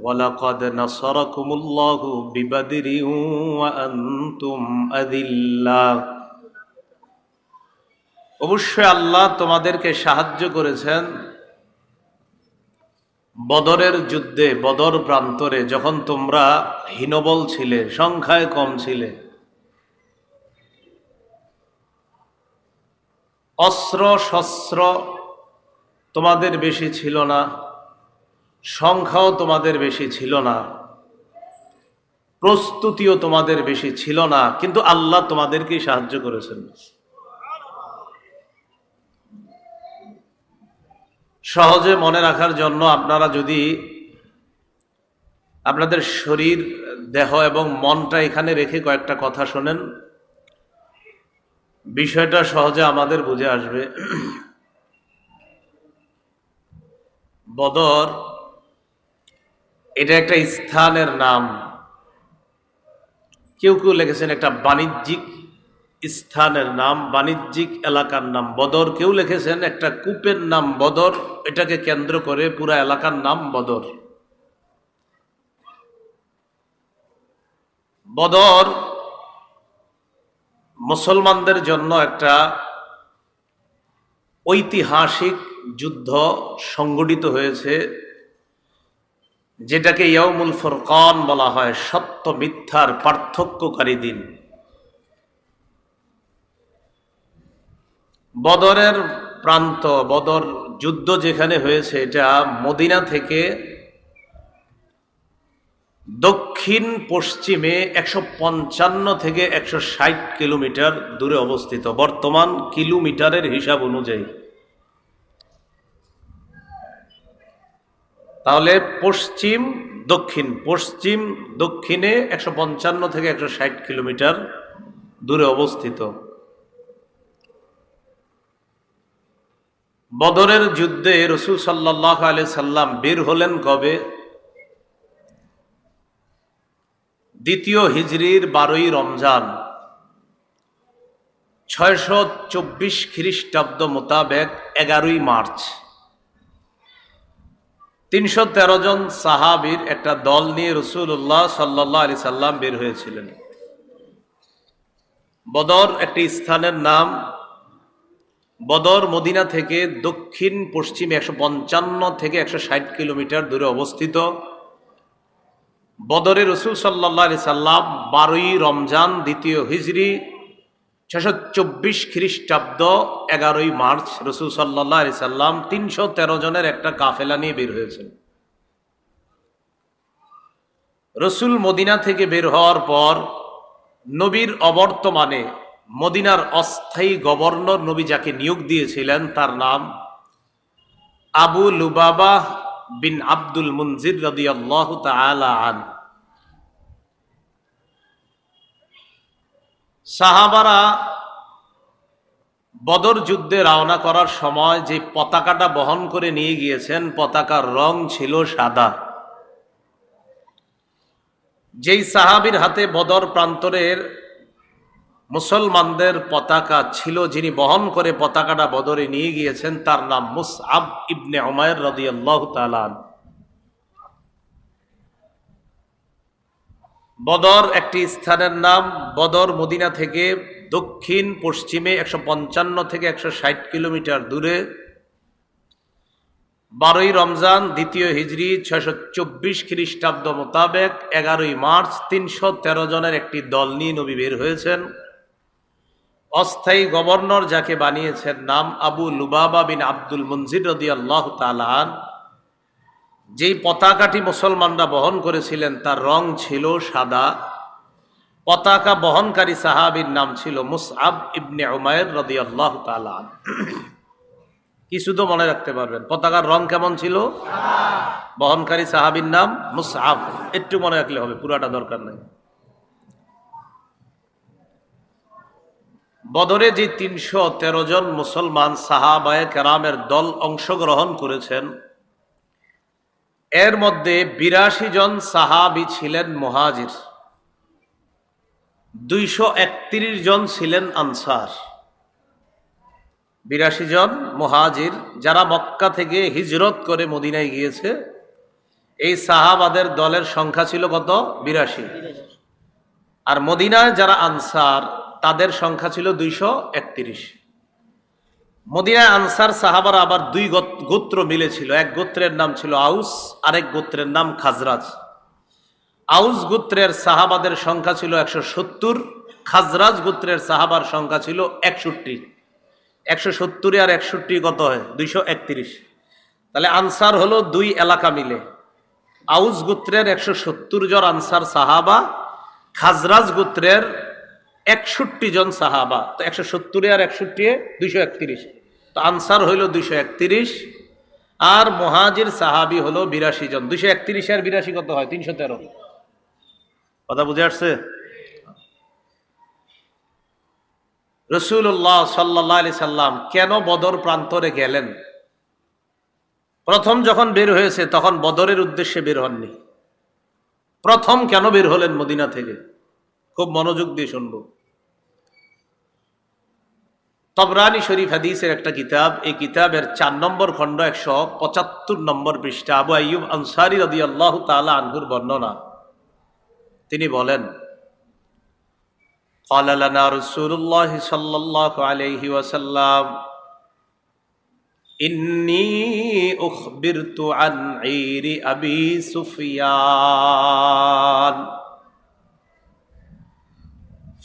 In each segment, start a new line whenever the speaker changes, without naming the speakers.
ওয়ালাকাদ নাসারাকুমুল্লাহু বিবাদরিন ওয়া আনতুম আযিল্লা। অবশ্যই আল্লাহ তোমাদেরকে সাহায্য করেছেন বদরের যুদ্ধে, বদর প্রান্তরে, যখন তোমরা হীনবল ছিলে, সংখ্যায় কম ছিলে, অস্ত্র শস্ত্র তোমাদের বেশি ছিল না, সংখ্যাও তোমাদের বেশি ছিল না, প্রস্তুতিও তোমাদের বেশি ছিল না, কিন্তু আল্লাহ তোমাদেরকেই সাহায্য করেছেন। সহজে মনে রাখার জন্য আপনারা যদি আপনাদের শরীর, দেহ এবং মনটা এখানে রেখে কয়েকটা কথা শোনেন, বিষয়টা সহজে আমাদের বুঝে আসবে। বদর এটা একটা স্থানের নাম। কেউ কেউ লিখেছেন একটা বাণিজ্যিক স্থানের নাম, বাণিজ্যিক এলাকার নাম বদর। কেউ লিখেছেন একটা কূপের নাম বদর, এটাকে কেন্দ্র করে পুরা এলাকার নাম বদর। বদর মুসলমানদের জন্য একটা ঐতিহাসিক যুদ্ধ সংগঠিত হয়েছে, যেটাকে ইয়াউমুল ফুরকান বলা হয়, সত্য মিথ্যার পার্থক্যকারী দিন। বদরের প্রান্ত, বদর যুদ্ধ যেখানে হয়েছে, এটা মদিনা থেকে দক্ষিণ পশ্চিমে 155 থেকে 160 কিলোমিটার দূরে অবস্থিত, বর্তমান কিলোমিটারের হিসাব অনুযায়ী। তাহলে পশ্চিম দক্ষিণ, পশ্চিম দক্ষিণে 155 থেকে 160 কিলোমিটার দূরে অবস্থিত। বদরের যুদ্ধে রাসূল সাল্লাল্লাহু আলাইহি সাল্লাম বের হলেন কবে? 2য় হিজরির 12ই রমজান, 624 খ্রিস্টাব্দ মোতাবেক 11ই মার্চ। 313 জন সাহাবীর একটা দল নিয়ে রাসূলুল্লাহ সাল্লাল্লাহু আলাইহি সাল্লাম বের হয়েছিলেন। বদর একটি স্থানের নাম। বদর মদিনা থেকে দক্ষিণ পশ্চিমে 155 থেকে 160 কিলোমিটার দূরে অবস্থিত। বদরে রাসূল সাল্লাল্লাহু আলাইহি সাল্লাম 12ই রমজান 2য় হিজরি 624 খ্রিস্টাব্দ 11ই মার্চ রাসূল সাল্লাল্লাহু আলাইহি সাল্লাম 313 জনের একটা কাফেলা নিয়ে বের হয়েছেন। রাসূল মদিনা থেকে বের হওয়ার পর নবীর অবর্তমানে মদিনার অস্থায়ী গভর্নর, নবী যাকে নিয়োগ দিয়েছিলেন, তার নাম আবু লুবাবা বিন আব্দুল মুনজির রাদিয়াল্লাহু তাআলা আনহু। সাহাবারা বদর যুদ্ধে রওনা করার সময় যে পতাকাটা বহন করে নিয়ে গিয়েছেন, পতাকার রং ছিল সাদা। যেই সাহাবীর হাতে বদর প্রান্তরের মুসলমানদের পতাকা ছিল, যিনি বহন করে পতাকাটা বদরে নিয়ে গিয়েছেন, তার নাম মুসআব ইবনে উমাইর রাদিয়াল্লাহু তাআলা আনহু। বদর একটি স্থানের নাম। বদর মদিনা থেকে দক্ষিণ পশ্চিমে 155 থেকে 160 কিলোমিটার দূরে। 12ই রমজান 2য় হিজরি 624 খ্রিস্টাব্দ মোতাবেক 11ই মার্চ 313 জনের একটি দল নিয়ে নবী বের হয়েছেন। অস্থায়ী গভর্নর যাকে বানিয়েছেন, নাম আবু লুবাবা বিন আব্দুল মুনজির রাদিয়াল্লাহু তাআলা আনহু। যেই পতাকাটি মুসলমানরা বহন করেছিলেন তার রং ছিল সাদা। পতাকা বহনকারী সাহাবীর নাম ছিল মুসআব ইবনে উমাইর রাদিয়াল্লাহু তাআলা আনহু। কি শুধু মনে রাখতে পারবেন পতাকার রং কেমন ছিল? বহনকারী সাহাবীর নাম মুসআব, একটু মনে রাখলে হবে, পুরাটা দরকার নাই। বদরে যে 313 জন মুসলমান সাহাবায়ে কেরামের দল অংশগ্রহণ করেছেন, এর মধ্যে 82 জন সাহাবী ছিলেন মুহাজির, 231 জন ছিলেন আনসার। 82 জন মুহাজির, যারা মক্কা থেকে হিজরত করে মদিনায় গিয়েছে, এই সাহাবাদের দলের সংখ্যা ছিল কত? 82। আর মদিনায় যারা আনসার তাদের সংখ্যা ছিল 231। মদিনায় আনসার সাহাবারা আবার দুই গোত্র মিলেছিল। এক গোত্রের নাম ছিল আউস, আরেক গোত্রের নাম খাজরাজ। আউস গোত্রের সাহাবাদের সংখ্যা ছিল 170, খাজরাজ গোত্রের সাহাবার সংখ্যা ছিল 61। 170 আর 61 কত হয়? 231। তাহলে আনসার হলো দুই এলাকা মিলে। আউস গোত্রের 170 জন আনসার সাহাবা, খাজরাজ গোত্রের 61 জন সাহাবা। তো 170 আর 61 231। তো আনসার হইল 231 আর মুহাজির সাহাবি হলো 82 জন। 231 আর 82 কত হয়? 313। কথা বুঝে আসছে? রাসূলুল্লাহ সাল্লাল্লাহু আলাইহি সাল্লাম কেন বদর প্রান্তরে গেলেন? প্রথম যখন বের হয়েছে তখন বদরের উদ্দেশ্যে বের হননি। প্রথম কেন বের হলেন মদিনা থেকে? খুব মনোযোগ দিয়ে শুনবো। তবরানী শরীফ হাদিসের একটা কিতাব, এই কিতাবের 4 নম্বর খণ্ড 175 নম্বর পৃষ্ঠা, আবু আইয়ুব আনসারী রাদিয়াল্লাহু তাআলা আনহুর বর্ণনা। তিনি বলেন, قال لنا رسول الله صلى الله عليه وسلم إني أخبرت عن عير أبي سفيان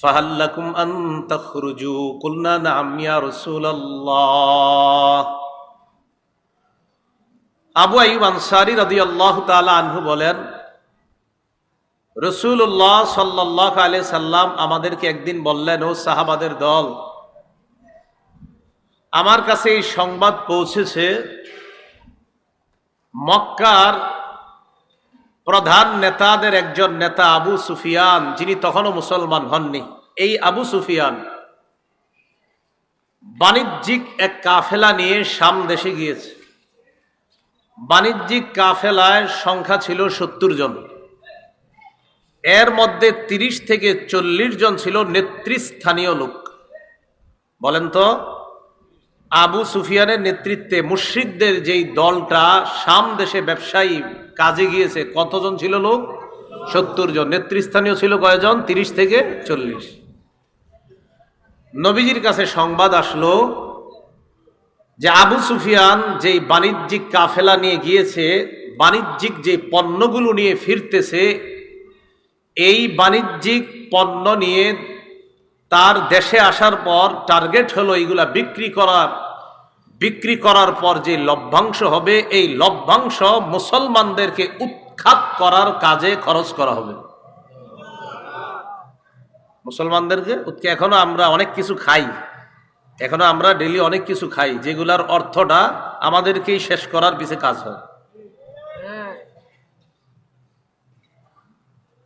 فهل لكم أن تخرجوا قلنا نعم يا رسول الله। আবু আইয়ুব আনসারী রাদিয়াল্লাহু তাআলা আনহু বলেন, রাসূলুল্লাহ সাল্লাল্লাহু আলাইহি সাল্লাম আমাদেরকে একদিন বললেন, ও সাহাবাদের দল, আমার কাছে এই সংবাদ পৌঁছেছে মক্কার প্রধান নেতাদের একজন নেতা আবু সুফিয়ান, যিনি তখনও মুসলমান হননি, এই আবু সুফিয়ান বাণিজ্যিক এক কাফেলা নিয়ে শাম দেশে গিয়েছে। বাণিজ্যিক কাফেলায় সংখ্যা ছিল 70 জন। এর মধ্যে 30 থেকে 40 জন ছিল নেতৃস্থানীয় লোক। বলেন তো, আবু সুফিয়ানের নেতৃত্বে মুশরিকদের যেই দলটা শাম দেশে ব্যবসায়ী কাজে গিয়েছে, কতজন ছিল লোক? 70 জন। নেতৃস্থানীয় ছিল কয়জন? 30 থেকে 40। নবীজির কাছে সংবাদ আসলো যে আবু সুফিয়ান যেই বাণিজ্যিক কাফেলা নিয়ে গিয়েছে, বাণিজ্যিক যে পণ্যগুলো নিয়ে ফিরতেছে, এই বাণিজ্যিক পণ্য নিয়ে তার দেশে আসার পর টার্গেট হলো এইগুলা বিক্রি করার পর যে লভ্যাংশ হবে, এই লভ্যাংশ মুসলমানদেরকে উৎখাত করার কাজে খরচ করা হবে। মুসলমানদেরকে এখনো আমরা অনেক কিছু খাই, এখনো আমরা ডেইলি অনেক কিছু খাই, যেগুলার অর্থটা আমাদেরকেই শেষ করার পিছে কাজ হয়।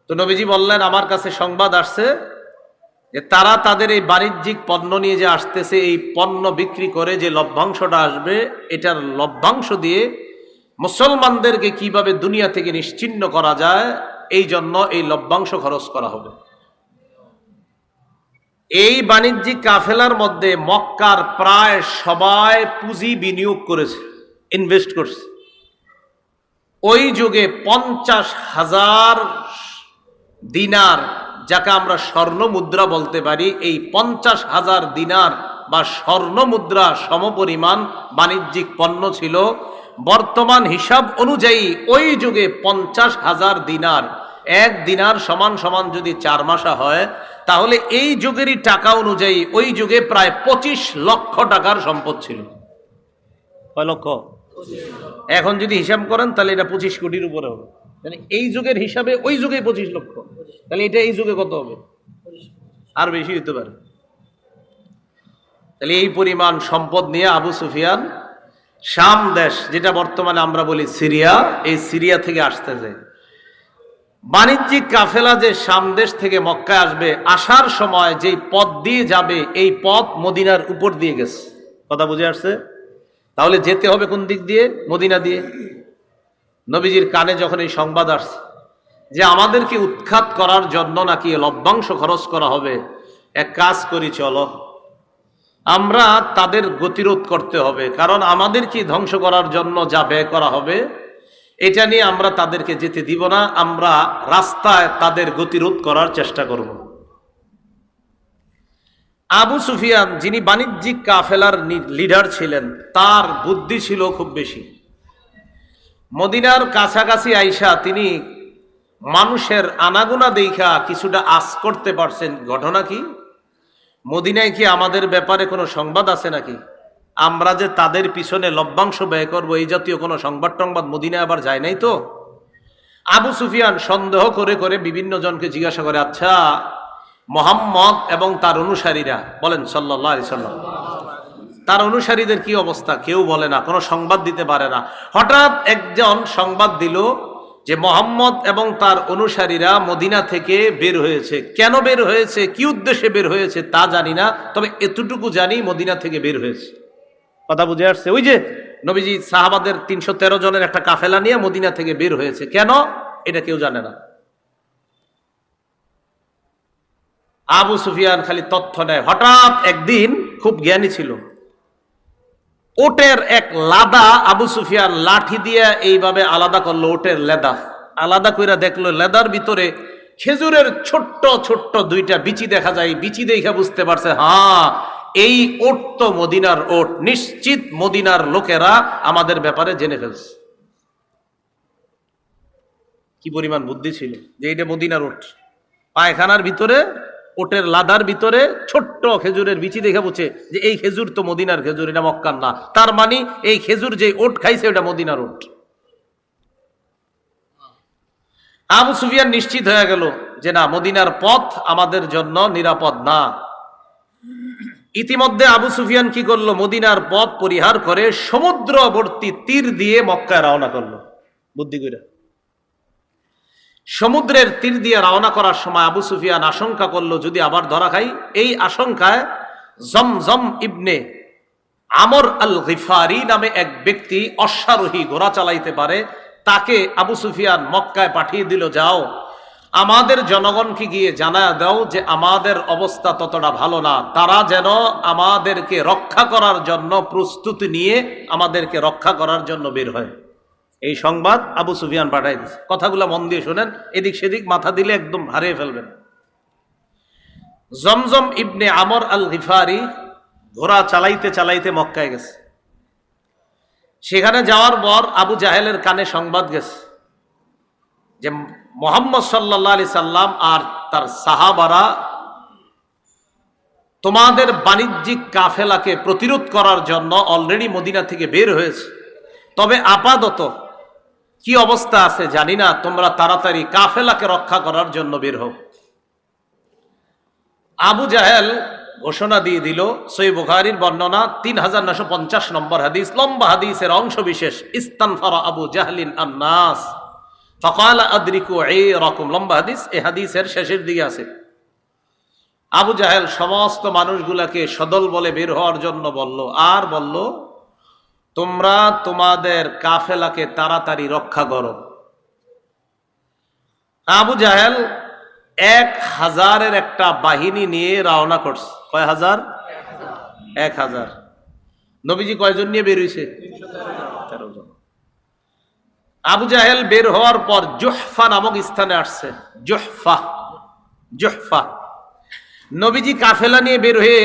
তো নবীজি বললেন, আমার কাছে সংবাদ আসছে যে তারা তাদের এই বাণিজ্যিক পণ্য নিয়ে যে আসতেছে, এই পণ্য বিক্রি করে যে লভ্যাংশটা আসবে, এটার লভ্যাংশ দিয়ে মুসলমানদেরকে কিভাবে দুনিয়া থেকে নিশ্চিহ্ন করা যায়, এই জন্য এই লভ্যাংশ খরচ করা হবে। এই বাণিজ্যিক কাফেলার মধ্যে মক্কার প্রায় সবাই পুঁজি বিনিয়োগ করেছে, ইনভেস্ট করছে। ওই যুগে 50,000 দিনার, যাকে আমরা স্বর্ণ মুদ্রা বলতে পারি, এই 50,000 দিনার বা স্বর্ণ মুদ্রা সমপরিমাণ বাণিজ্যিক পণ্য ছিল। বর্তমান হিসাব অনুযায়ী ওই যুগে 50,000 দিনার, এক দিনার সমান সমান যদি 4 মাসা হয়, তাহলে এই যুগেরই টাকা অনুযায়ী ওই যুগে প্রায় 25 লক্ষ টাকার সম্পদ ছিল। কয় লক্ষ? এখন যদি হিসাব করেন তাহলে এটা 25 কোটির উপরে হবে। মানে এই যুগের হিসাবে ওই যুগে 25 লক্ষ, তাহলে এটা এই যুগে কত হবে? আর বেশি হতে পারে। তাহলে এই পরিমাণ সম্পদ নিয়ে আবু সুফিয়ান শাম দেশ, যেটা বর্তমানে আমরা বলি সিরিয়া, এই সিরিয়া থেকে আসতেছে। বাণিজ্যিক কাফেলা যে শাম দেশ থেকে মক্কায় আসবে, আসার সময় যেই পথ দিয়ে যাবে, এই পথ মদিনার উপর দিয়ে গেছে। কথা বুঝে আসছে? তাহলে যেতে হবে কোন দিক দিয়ে? মদিনা দিয়ে। নবীজির কানে যখন এই সংবাদ আসছে যে আমাদেরকে উৎখাত করার জন্য নাকি লভ্যাংশ খরচ করা হবে, এক কাজ করি, চলো আমরা তাদের গতিরোধ করতে হবে, কারণ আমাদেরকে ধ্বংস করার জন্য যা ব্যয় করা হবে, এটা নিয়ে আমরা তাদেরকে যেতে দিব না, আমরা রাস্তায় তাদের গতিরোধ করার চেষ্টা করব। আবু সুফিয়ান, যিনি বাণিজ্যিক কাফেলার লিডার ছিলেন, তার বুদ্ধি ছিল খুব বেশি। মদিনার কাছাকাছি আইসা তিনি মানুষের আনাগোনা দেখা কিছুটা আশ করতে পারছেন। ঘটনা কি? মদিনায় কি আমাদের ব্যাপারে কোনো সংবাদ আছে নাকি? আমরা যে তাদের পিছনে লভ্যাংশ ব্যয় করবো, এই জাতীয় কোনো সংবাদ টংবাদ মদিনায় আবার যায় নাই তো? আবু সুফিয়ান সন্দেহ করে করে বিভিন্ন জনকে জিজ্ঞাসা করে, আচ্ছা মুহাম্মদ এবং তার অনুসারীরা, বলেন সাল্লাল্লাহু আলাইহি সাল্লাম, তার অনুসারীদের কি অবস্থা? কেউ বলে না, কোনো সংবাদ দিতে পারে না। হঠাৎ একজন সংবাদ দিল যে মুহাম্মদ এবং তার অনুসারীরা মদিনা থেকে বের হয়েছে। কেন বের হয়েছে, কি উদ্দেশ্যে বের হয়েছে তা জানি না, তবে এতটুকু জানি মদিনা থেকে বের হয়েছে। কথা বুঝে আসছে? ওই যে নবীজি সাহাবাদের ৩১৩ জনের একটা কাফেলা নিয়ে মদিনা থেকে বের হয়েছে, কেন এটা কেউ জানে না। আবু সুফিয়ান খালি তথ্য নেয়। হঠাৎ একদিন, খুব জ্ঞানী ছিল, ওটের এক লাদা আবু সুফিয়ান লাঠি দিয়ে এইভাবে আলাদা করলো। ওটের লেদা আলাদা কইরা দেখলো লেদার ভিতরে খেজুরের ছোট্ট ছোট্ট দুইটা বিচি দেখা যায়। বিচি দেখে বুঝতে পারছে, হ্যাঁ এই ওট তো মদিনার ওট, নিশ্চিত মদিনার লোকেরা আমাদের ব্যাপারে জেনে ফেলছে। কি পরিমাণ বুদ্ধি ছিল যে এইটা মদিনার ওট। পায়খানার ভিতরে ওটের লাদার ভিতরে ছোট্ট খেজুরের বিচি দেখে বুঝে যে এই খেজুর তো মদিনার খেজুর, এটা মক্কার না। তার মানে এই খেজুর যে ওট খাইছে ওটা মদিনার ওট। আবু সুফিয়ান নিশ্চিত হয়ে গেল যে না, মদিনার পথ আমাদের জন্য নিরাপদ না। ইতিমধ্যে আবু সুফিয়ান কি করলো, মদিনার পথ পরিহার করে সমুদ্রবর্তী তীর দিয়ে মক্কায় রওনা করলো। বুদ্ধি কইরা সমুদ্রের তীর দিয়ে রওনা করার সময় আবু সুফিয়ান আশঙ্কা করলো যদি আবার ধরা খাই। এই আশঙ্কায় জমজম ইবনে আমর আল গিফারি নামে এক ব্যক্তি অশ্বারোহী, ঘোড়া চালাইতে পারে, তাকে আবু সুফিয়ান মক্কায় পাঠিয়ে দিল, যাও আমাদের জনগণকে গিয়ে জানায় দাও যে আমাদের অবস্থা ততটা ভালো না, তারা যেন আমাদেরকে রক্ষা করার জন্য প্রস্তুতি নিয়ে আমাদেরকে রক্ষা করার জন্য বের হয়। এই সংবাদ আবু সুফিয়ান পাঠাই দিচ্ছে। কথাগুলো মন দিয়ে শোনেন, এদিক সেদিক মাথা দিলে একদম হারিয়ে ফেলবেন। জমজম ইবনে আমর আল গিফারি ঘোড়া চালাইতে চালাইতে মক্কায় গেছে। সেখানে যাওয়ার পর আবু জাহেলের কানে সংবাদ গেছে যে মুহাম্মদ সাল্লাল্লাহু আলাইহি সাল্লাম আর তার সাহাবারা তোমাদের বাণিজ্যিক কাফেলাকে প্রতিরোধ করার জন্য অলরেডি মদিনা থেকে বের হয়েছে, তবে আপাতত কি অবস্থা আছে জানি না, তোমরা তাড়াতাড়ি কাফেলাকে রক্ষা করার জন্য বের হও। আবু জাহেল ঘোষণা দিয়ে দিল, সহিহ বুখারীর বর্ণনা 3950 নম্বর হাদিস, লম্বা হাদিসের অংশ বিশেষ, ইস্তানফারা আবু জাহলিন আন-নাস ফাকালা আদরিকু আইরাকুম, লম্বা হাদিস, এই হাদিসের শেষের দিকে আছে। আবু জাহেল সমস্ত মানুষগুলাকে সদল বলে বের হওয়ার জন্য বলল, আর বলল তোমরা তোমাদের কাফেলাকে তাড়াতাড়ি রক্ষা করো। আবু জাহেল 1000-এর একটা বাহিনী নিয়ে রওনা করছে। কয় হাজার? 1000। নবীজি কয়জন নিয়ে বের হইছে? 13 জন। আবু জাহেল বের হওয়ার পর জুহফা নামক স্থানে আসছে। জুহফা নবীজি কাফেলা নিয়ে বের হয়ে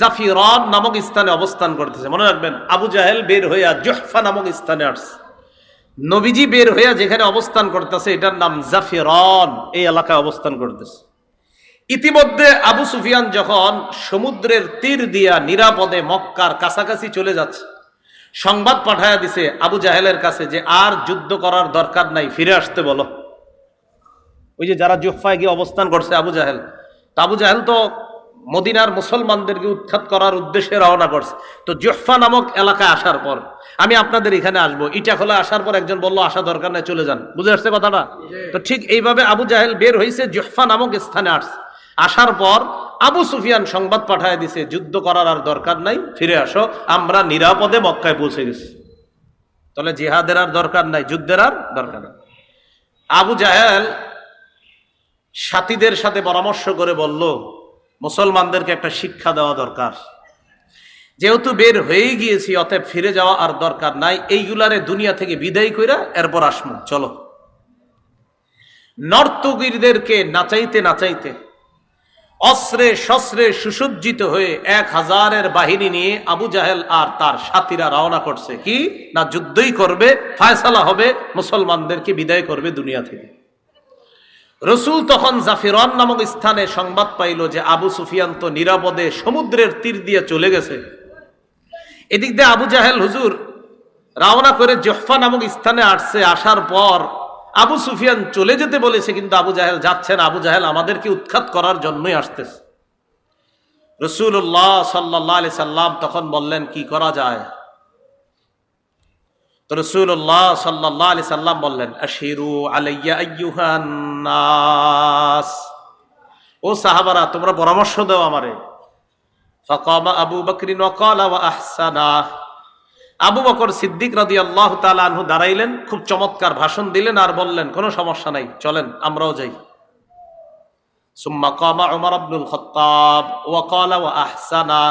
জাফিরান নামক স্থানে অবস্থান করতেছে। মনে রাখবেন, আবু জাহেল বের হইয়া জুহফা নামক স্থানে আসছে। নবীজি বের হইয়া যেখানে অবস্থান করতেছে এটার নাম জাফিরান, এই এলাকায় অবস্থান করতেছে। ইতিমধ্যে আবু সুফিয়ান যখন সমুদ্রের তীর দিয়া নিরাপদে মক্কার কাছাকাছি চলে যাচ্ছে, সংবাদ পাঠায়া দিছে আবু জাহেলের কাছে যে আর যুদ্ধ করার দরকার নাই, ফিরে আসতে বলো। ওই যে যারা জুহফায় গিয়ে অবস্থান করছে আবু জাহেল, আবু জাহেল তো মদিনার মুসলমানদেরকে উৎখাত করার উদ্দেশ্যে রওনা করছে। তো জুহফা নামক এলাকায় আসার পর, আমি আপনাদের এখানে আসবো, ইটাখোলা আসার পর একজন বললো আসা দরকার নাই, চলে যান। বুঝে আসছে কথাটা? তো ঠিক এইভাবে আবু জাহেল বের হয়েছে, জুহফা নামক স্থানে আসছে। আসার পর আবু সুফিয়ান সংবাদ পাঠায় দিছে যুদ্ধ করার আর দরকার নাই, ফিরে আসো, আমরা নিরাপদে মক্কায় পৌঁছে গেছি। তাহলে জিহাদের আর দরকার নাই, যুদ্ধের আর দরকার নাই। আবু জাহেল সাথীদের সাথে পরামর্শ করে বলল মুসলমানদেরকে একটা শিক্ষা দেওয়া দরকার। যেহেতু বের হয়েই গিয়েছি, অতএব ফিরে যাওয়া আর দরকার নাই, এইগুলারে দুনিয়া থেকে বিদায় কইরা এরপর আসমু, চলো। নর্তকীদেরকে নাচাইতে নাচাইতে অস্ত্রে শস্ত্রে সুসজ্জিত হয়ে 1000-এর বাহিনী নিয়ে আবু জাহেল আর তার সাথীরা রওনা করছে, কি না যুদ্ধই করবে, ফায়সালা হবে, মুসলমানদেরকে বিদায় করবে দুনিয়া থেকে। রসুল তখন জাফিরান নামক স্থানে সংবাদ পাইল যে আবু সুফিয়ান তো নিরাপদে সমুদ্রের তীর দিয়ে চলে গেছে। এদিক দিয়ে আবু জাহেল হুজুর রওনা করে জহফা নামক স্থানে আসছে। আসার পর আবু সুফিয়ান চলে যেতে বলেছে, কিন্তু আবু জাহেল যাচ্ছে না। আবু জাহেল আমাদেরকে উৎখাত করার জন্যই আসতেছে। রাসূলুল্লাহ সাল্লাল্লাহু আলাইহি সাল্লাম তখন বললেন, কি করা যায়? তো রাসূলুল্লাহ সাল্লাল্লাহু আলাইহি সাল্লাম বললেন, আশিরু আলাইয়া আইয়ুহান নাস, ও সাহাবারা তোমরা পরামর্শ দাও আমারে। ফাকামা আবু বকর ওয়া ক্বালা ওয়া আহসানা, আবু বকর সিদ্দিক রাদিয়াল্লাহু তাআলা আনহু দাঁড়াইলেন, খুব চমৎকার ভাষণ দিলেন আর বললেন, কোনো সমস্যা নাই, চলেন আমরাও যাই। সুম্মা কামা উমর ইবনুল খাত্তাব ওয়া ক্বালা ওয়া আহসানা,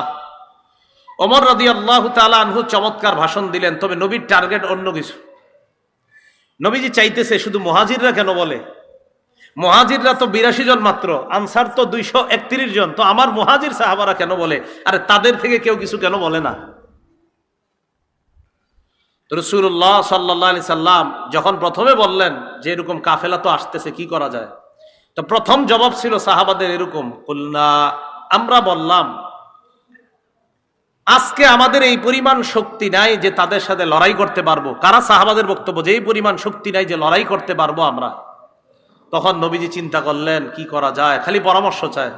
ওমর রাদিয়াল্লাহু তাআলা আনহু চমৎকার ভাষণ দিলেন, তবে নবীর টার্গেট অন্য কিছু। নবীজি চাইতেছে শুধু মুহাজিররা কেন বলে, মুহাজিররা তো 82 জন মাত্র, আনসার তো 231 জন, তো আমার মুহাজির সাহাবারা কেন বলে? আরে তাদের থেকে কেউ কিছু কেন বলে না? তো রাসূলুল্লাহ সাল্লাল্লাহু আলাইহি সাল্লাম যখন প্রথমে বললেন যে এরকম কাফেলা তো আসতেছে, কি করা যায়, তো প্রথম জবাব ছিল সাহাবাদের এরকম, কুলনা, আমরা বললাম আজকে আমাদের এই পরিমাণ শক্তি নাই যে তাদের সাথে লড়াই করতে পারবো। কারা? সাহাবাদের বক্তব্য যে এই পরিমাণ শক্তি নাই যে লড়াই করতে পারবো আমরা। তখন নবীজি চিন্তা করলেন কি করা যায়, খালি পরামর্শ চায়।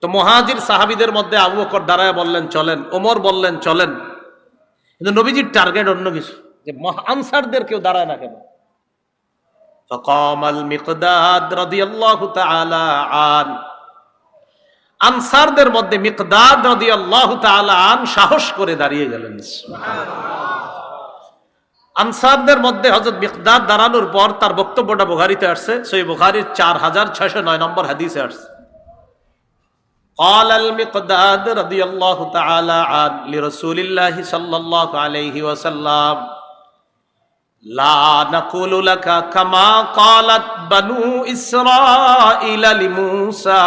তো মুহাজির সাহাবীদের মধ্যে আবু বকর দাঁড়ায় বললেন চলেন, ওমর বললেন চলেন, কিন্তু নবীজির টার্গেট অন্য কিছু, যে আনসারদের কেউ দাঁড়ায় না কেন? ফাকামাল মিকদাদ রাদিয়াল্লাহু তাআলা আন, আনসারদের মধ্যে মিকদাদ রাদিয়াল্লাহু তাআলা আন সাহস করে দাঁড়িয়ে গেলেন। আনসারদের মধ্যে হযরত মিকদাদ দাঁড়ানোর পর তার বক্তব্যটা বুখারীতে আসছে, সহিহ বুখারীর 4609 নম্বর হাদিসে আসছে। قال المقداد رضي الله تعالى عنه لرسول الله صلى الله عليه وسلم لا نقول لك كما قالت بنو إسرائيل لموسى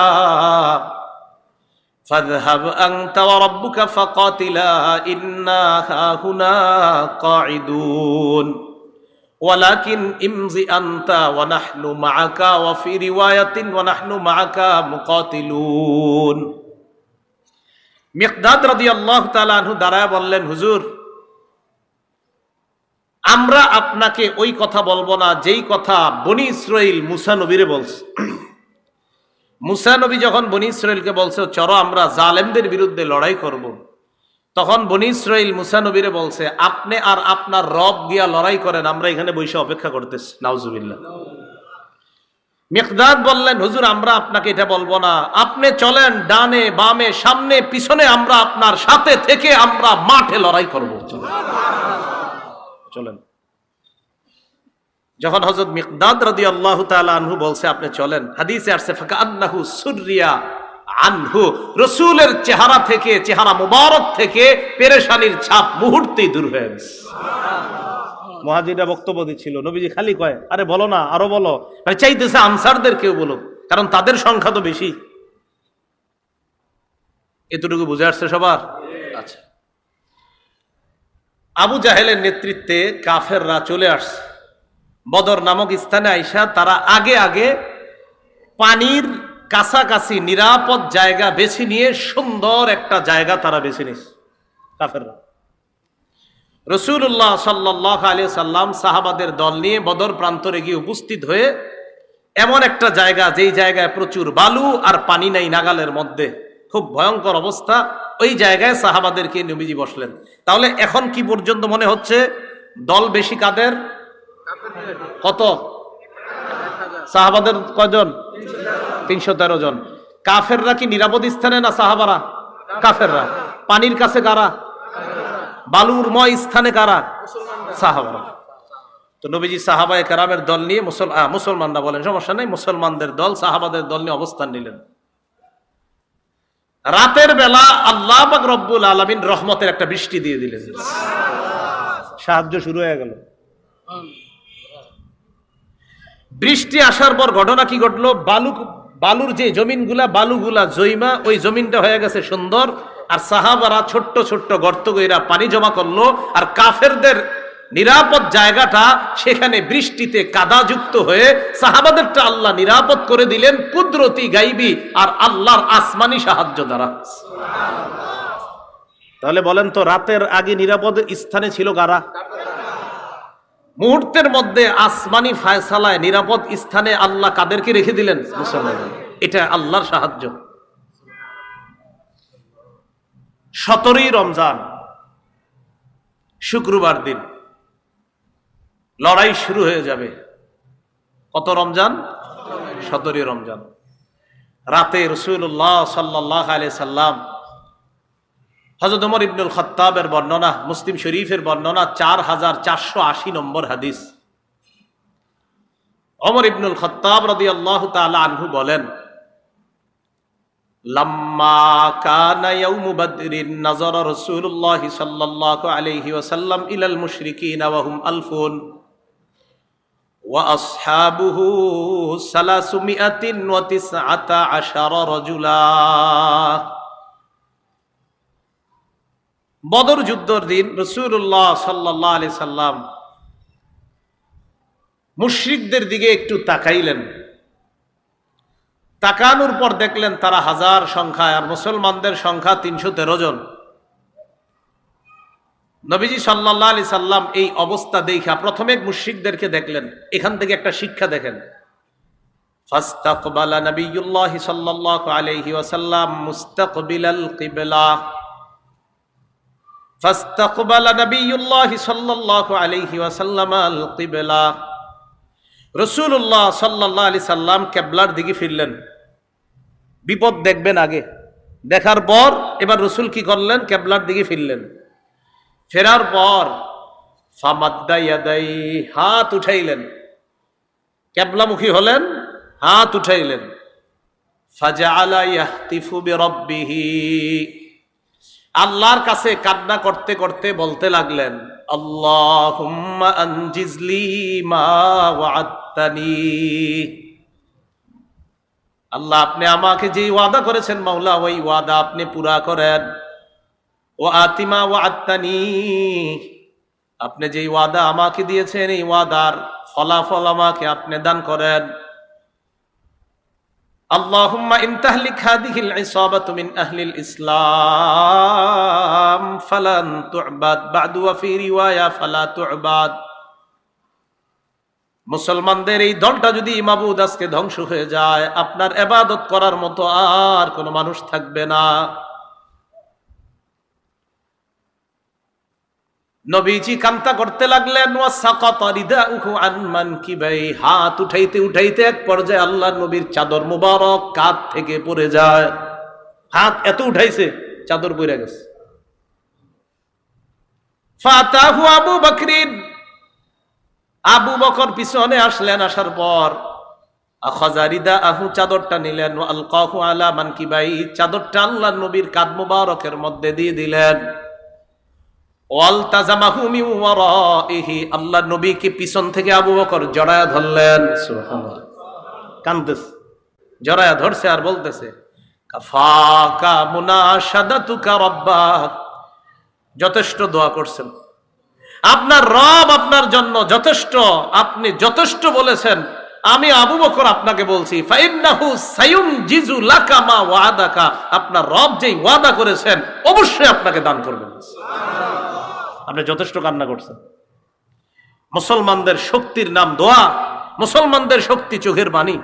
فاذهب أنت وربك فقاتلا إنا هاهنا قاعدون ولكن امضي أنت ونحن معك وفي رواية ونحن معك مقاتلون। মিকদাদ রাদিয়াল্লাহু তাআলা আনহু দাঁড়ায় বললেন, হুজুর আমরা আপনাকে ওই কথা বলবো না যেই কথা বনি ইসরাইল মুসা নবীরে বলছে। মুসা নবী যখন বনি ইসরাইলকে বলছে চলো আমরা জালেমদের বিরুদ্ধে লড়াই করব, তখন বনি ইসরাইল মুসা নবীরে বলছে আপনি আর আপনার রব গিয়া লড়াই করেন, আমরা এখানে বসে অপেক্ষা করতেছি। নাউজুবিল্লাহ। মিকদাদ বললেন, হুজুর আমরা আপনাকে এটা বলবো না, আপনি চলেন ডানে বামে সামনে পিছনে, আমরা আপনার সাথে থেকে আমরা মাঠে লড়াই করব, চলেন। যখন হযরত মিকদাদ রাদিয়াল্লাহু তাআলা আনহু বলছে আপনি চলেন, হাদিসে আসছে ফাকান্নাহু সুররিয়া আনহু, রাসূলের চেহারা থেকে, চেহারা মুবারক থেকে পেরেশানির ছাপ মুহূর্তেই দূর হয়ে গেছে। মুহাজিররা বক্তব্য দিচ্ছিল, নবীজি খালি কয় আরে বলো না, আরো বলো, মানে চাইতেছে আনসারদের কেউ বলো, কারণ তাদের সংখ্যা তো বেশি। এতটুকু বুঝে আসছে সবার? আচ্ছা, আবু জাহেলের নেতৃত্বে কাফেররা চলে আসছে বদর নামক স্থানে। আইসা তারা আগে আগে পানির কাছাকাছি নিরাপদ জায়গা বেছে নিয়ে সুন্দর একটা জায়গা তারা বেছে নিয়েছে কাফেররা। রাসূলুল্লাহ সাল্লাল্লাহু আলাইহি সাল্লাম সাহাবাদের দল নিয়ে বদর প্রান্তরে গিয়ে উপস্থিত হয়ে এমন একটা জায়গা, যেই জায়গায় প্রচুর বালু আর পানি নাই, নাগালের মধ্যে খুব ভয়ঙ্কর অবস্থা, ওই জায়গায় সাহাবাদেরকে নবীজি বসলেন। তাহলে এখন কি পর্যন্ত মনে হচ্ছে দল বেশি কাদের? কত? সাহাবাদের কয়জন? 313 জন। কাফেররা কি নিরাপদ স্থানে না সাহাবারা? কাফেররা। পানির কাছে কারা? বালুরময় স্থানে কারা? সাহাবারা। তো নবীজি সাহাবায়ে কেরামের দল নিয়ে মুসলমানরা বলেন সমস্যা নেই, মুসলমানদের দল সাহাবাদের দল নিয়ে অবস্থান নিলেন। রাতের বেলা আল্লাহ পাক রব্বুল আলামিন রহমতের একটা বৃষ্টি দিয়ে দিলেন, সাহায্য শুরু হয়ে গেল। বৃষ্টি আসার পর ঘটনা কি ঘটলো? বালুর যে জমিনগুলা, বালুগুলা জৈমা, ওই জমিনটা হয়ে গেছে সুন্দর। আর সাহাবারা ছোট্ট ছোট্ট গর্ত কইরা পানি জমা করলো, আর কাফেরদের নিরাপদ জায়গাটা সেখানে বৃষ্টিতে কাদাযুক্ত হয়ে সাহাবাদেরটা আল্লাহ নিরাপদ করে দিলেন কুদরতি গাইবি আর আল্লাহর আসমানি সাহায্য দ্বারা। তাহলে বলেন তো, রাতের আগে নিরাপদ স্থানে ছিল কারা? মুহূর্তের মধ্যে আসমানি ফায়সালায় নিরাপদ স্থানে আল্লাহ কাদেরকে রেখে দিলেন? মুসলমান। এটা আল্লাহর সাহায্য। 17ই রমজান, শুক্রবার দিন লড়াই শুরু হয়ে যাবে। কত রমজান? 17ই রমজান। রাতে রাসূলুল্লাহ সাল্লাল্লাহু আলাইহি সাল্লাম, হযরত ওমর ইবনুল খাত্তাবের বর্ণনা, মুসলিম শরীফের বর্ণনা, 4480 নম্বর হাদিস। ওমর ইবনুল খাত্তাব রাদিয়াল্লাহু তাআলা আনহু বলেন, লাম্মা কানা ইয়াউমু বদরিন নাযারা রাসূলুল্লাহ সাল্লাল্লাহু আলাইহি ওয়াসাল্লাম ইলাল মুশরিকিনা ওয়া হুম আলফুন ওয়া আসহাবুহু 319 রাজুলা। বদর যুদ্ধের দিন রাসূলুল্লাহ সাল্লাল্লাহু আলাইহি সাল্লাম মুশরিকদের দিকে একটু তাকাইলেন। তাকানোর পর দেখলেন তারা 1000 সংখ্যায়, আর মুসলমানদের সংখ্যা 313 জন। নবীজি সাল্লাল্লাহু আলাইহি সাল্লাম এই অবস্থা দেখা প্রথমে মুশরিকদেরকে দেখলেন। এখান থেকে একটা শিক্ষা দেখেন। ফাস্তাকবালা নবিয়ুল্লাহ সাল্লাল্লাহু আলাইহি ওয়াসাল্লাম মুস্তাকবিলাল কিবলা। ফাস্তাকবালা নবিয়ুল্লাহ সাল্লাল্লাহু আলাইহি ওয়াসাল্লাম আল কিবলা। রাসূলুল্লাহ সাল্লাল্লাহু আলাইহি সাল্লাম কিবলার দিকে ফিরলেন। বিপদ দেখবেন আগে, দেখার পর এবার রাসূল কি করলেন? কিবলার দিকে ফিরলেন। ফেরার পর ফামাদ্দা ইয়াদাই, হাত উঠাইলেন। কিবলামুখী হলেন, হাত উঠাইলেন। ফাজআলা ইয়াহতিফু বিরাব্বিহি, আল্লাহর কাছে কান্না করতে করতে বলতে লাগলেন, আল্লাহুম্মা আনজিজলি মা ওয়া'আদতানি। আল্লাহ, আপনি আমাকে যে ওয়াদা করেছেন মাওলা, ওই ওয়াদা আপনি পুরা করেন। ও আতিমা ওয়া'আদতানি, আপনি যে ওয়াদা আমাকে দিয়েছেন এই ওয়াদার ফলাফল আমাকে আপনি দান করেন। আল্লাহুম্মা ইন তাহলিক হাযিহিল ইসাবাতু মিন আহলিল ইসলাম ফালান তু'বাদ বা'দু ওয়া ফি রিওয়ায়া ফালা তু'বাদ। মুসলমানদের এই দলটা যদি মাবুদ আজকে ধ্বংস হয়ে যায়, আপনার ইবাদত করার মতো আর কোনো মানুষ থাকবে না। নবীজি কান্তা করতে লাগলেন। ওয়া সাকাতা রিদাউহু আন মানকিবাই, হাত উঠাইতে উঠাইতে এক পর্যায়ে আল্লাহর নবীর চাদর মুবারক কাঁধ থেকে পড়ে যায়। হাত এত উঠাইছে, চাদর পড়ে গেছে। ফাতাহু আবু বকরিন, আবু বকর পিছনে আসলেন। আসার পর আখাযা রিদাআহু, চাদরটা নিলেন। ওয়া আলকাহু আলা মানকিবাই, চাদরটা আল্লাহর নবীর কাঁধ মুবারকের মধ্যে দিয়ে দিলেন। আল্লাহ নবীকে পিছন থেকে আবু বকর জড়ায়া ধরলেন। সুবহানাল্লাহ, কাঁদতেছে, জড়ায়া ধরছে আর বলতেছে, কাফাকা মুনাশাদাতুকা রাব্বাক, যথেষ্ট দোয়া করছেন, আপনার রব আপনার জন্য যথেষ্ট, আপনি যথেষ্ট বলেছেন। আমি আবু বকর আপনাকে বলছি, ফাইন্নাহু সায়ুনজিজু লাকা মা ওয়াদাকা, আপনার রব যেই ওয়াদা করেছেন অবশ্যই আপনাকে দান করবেন। আপনি যথেষ্ট কান্না করছেন। মুসলমানদের শক্তির নাম দোয়া, মুসলমানদের শক্তি চোখের পানি।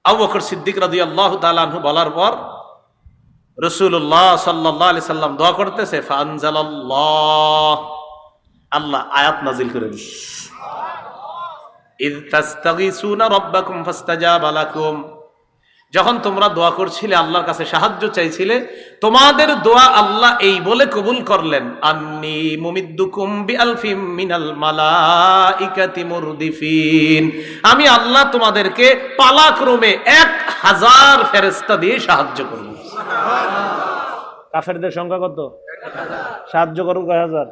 আবু বকর সিদ্দিক রাদিয়াল্লাহু তাআলা আনহু বলার পর রাসূলুল্লাহ সাল্লাল্লাহু আলাইহি সাল্লাম দোয়া করতেছে। ফাআনজালাল্লাহ, আল্লাহ আয়াত নাজিল করে দিলেন, ইয তাস্তাগীসুনা রাব্বাকুম ফাস্তাজাবা লাকুম, যখন তোমরা দোয়া করছিলে, আল্লাহর কাছে সাহায্য চাইছিলে, তোমাদের দোয়া আল্লাহ এই বলে কবুল করলেন, আন্নী মুমিদ্দুকুম বিআলফিম মিনাল মালাইকাতি মুরদিফিন, আমি আল্লাহ তোমাদেরকে পালাক্রমে 1000 ফেরেশতা দিয়ে সাহায্য করব। কাফেরদের সংখ্যা কত? সাহায্য করব কয় হাজার?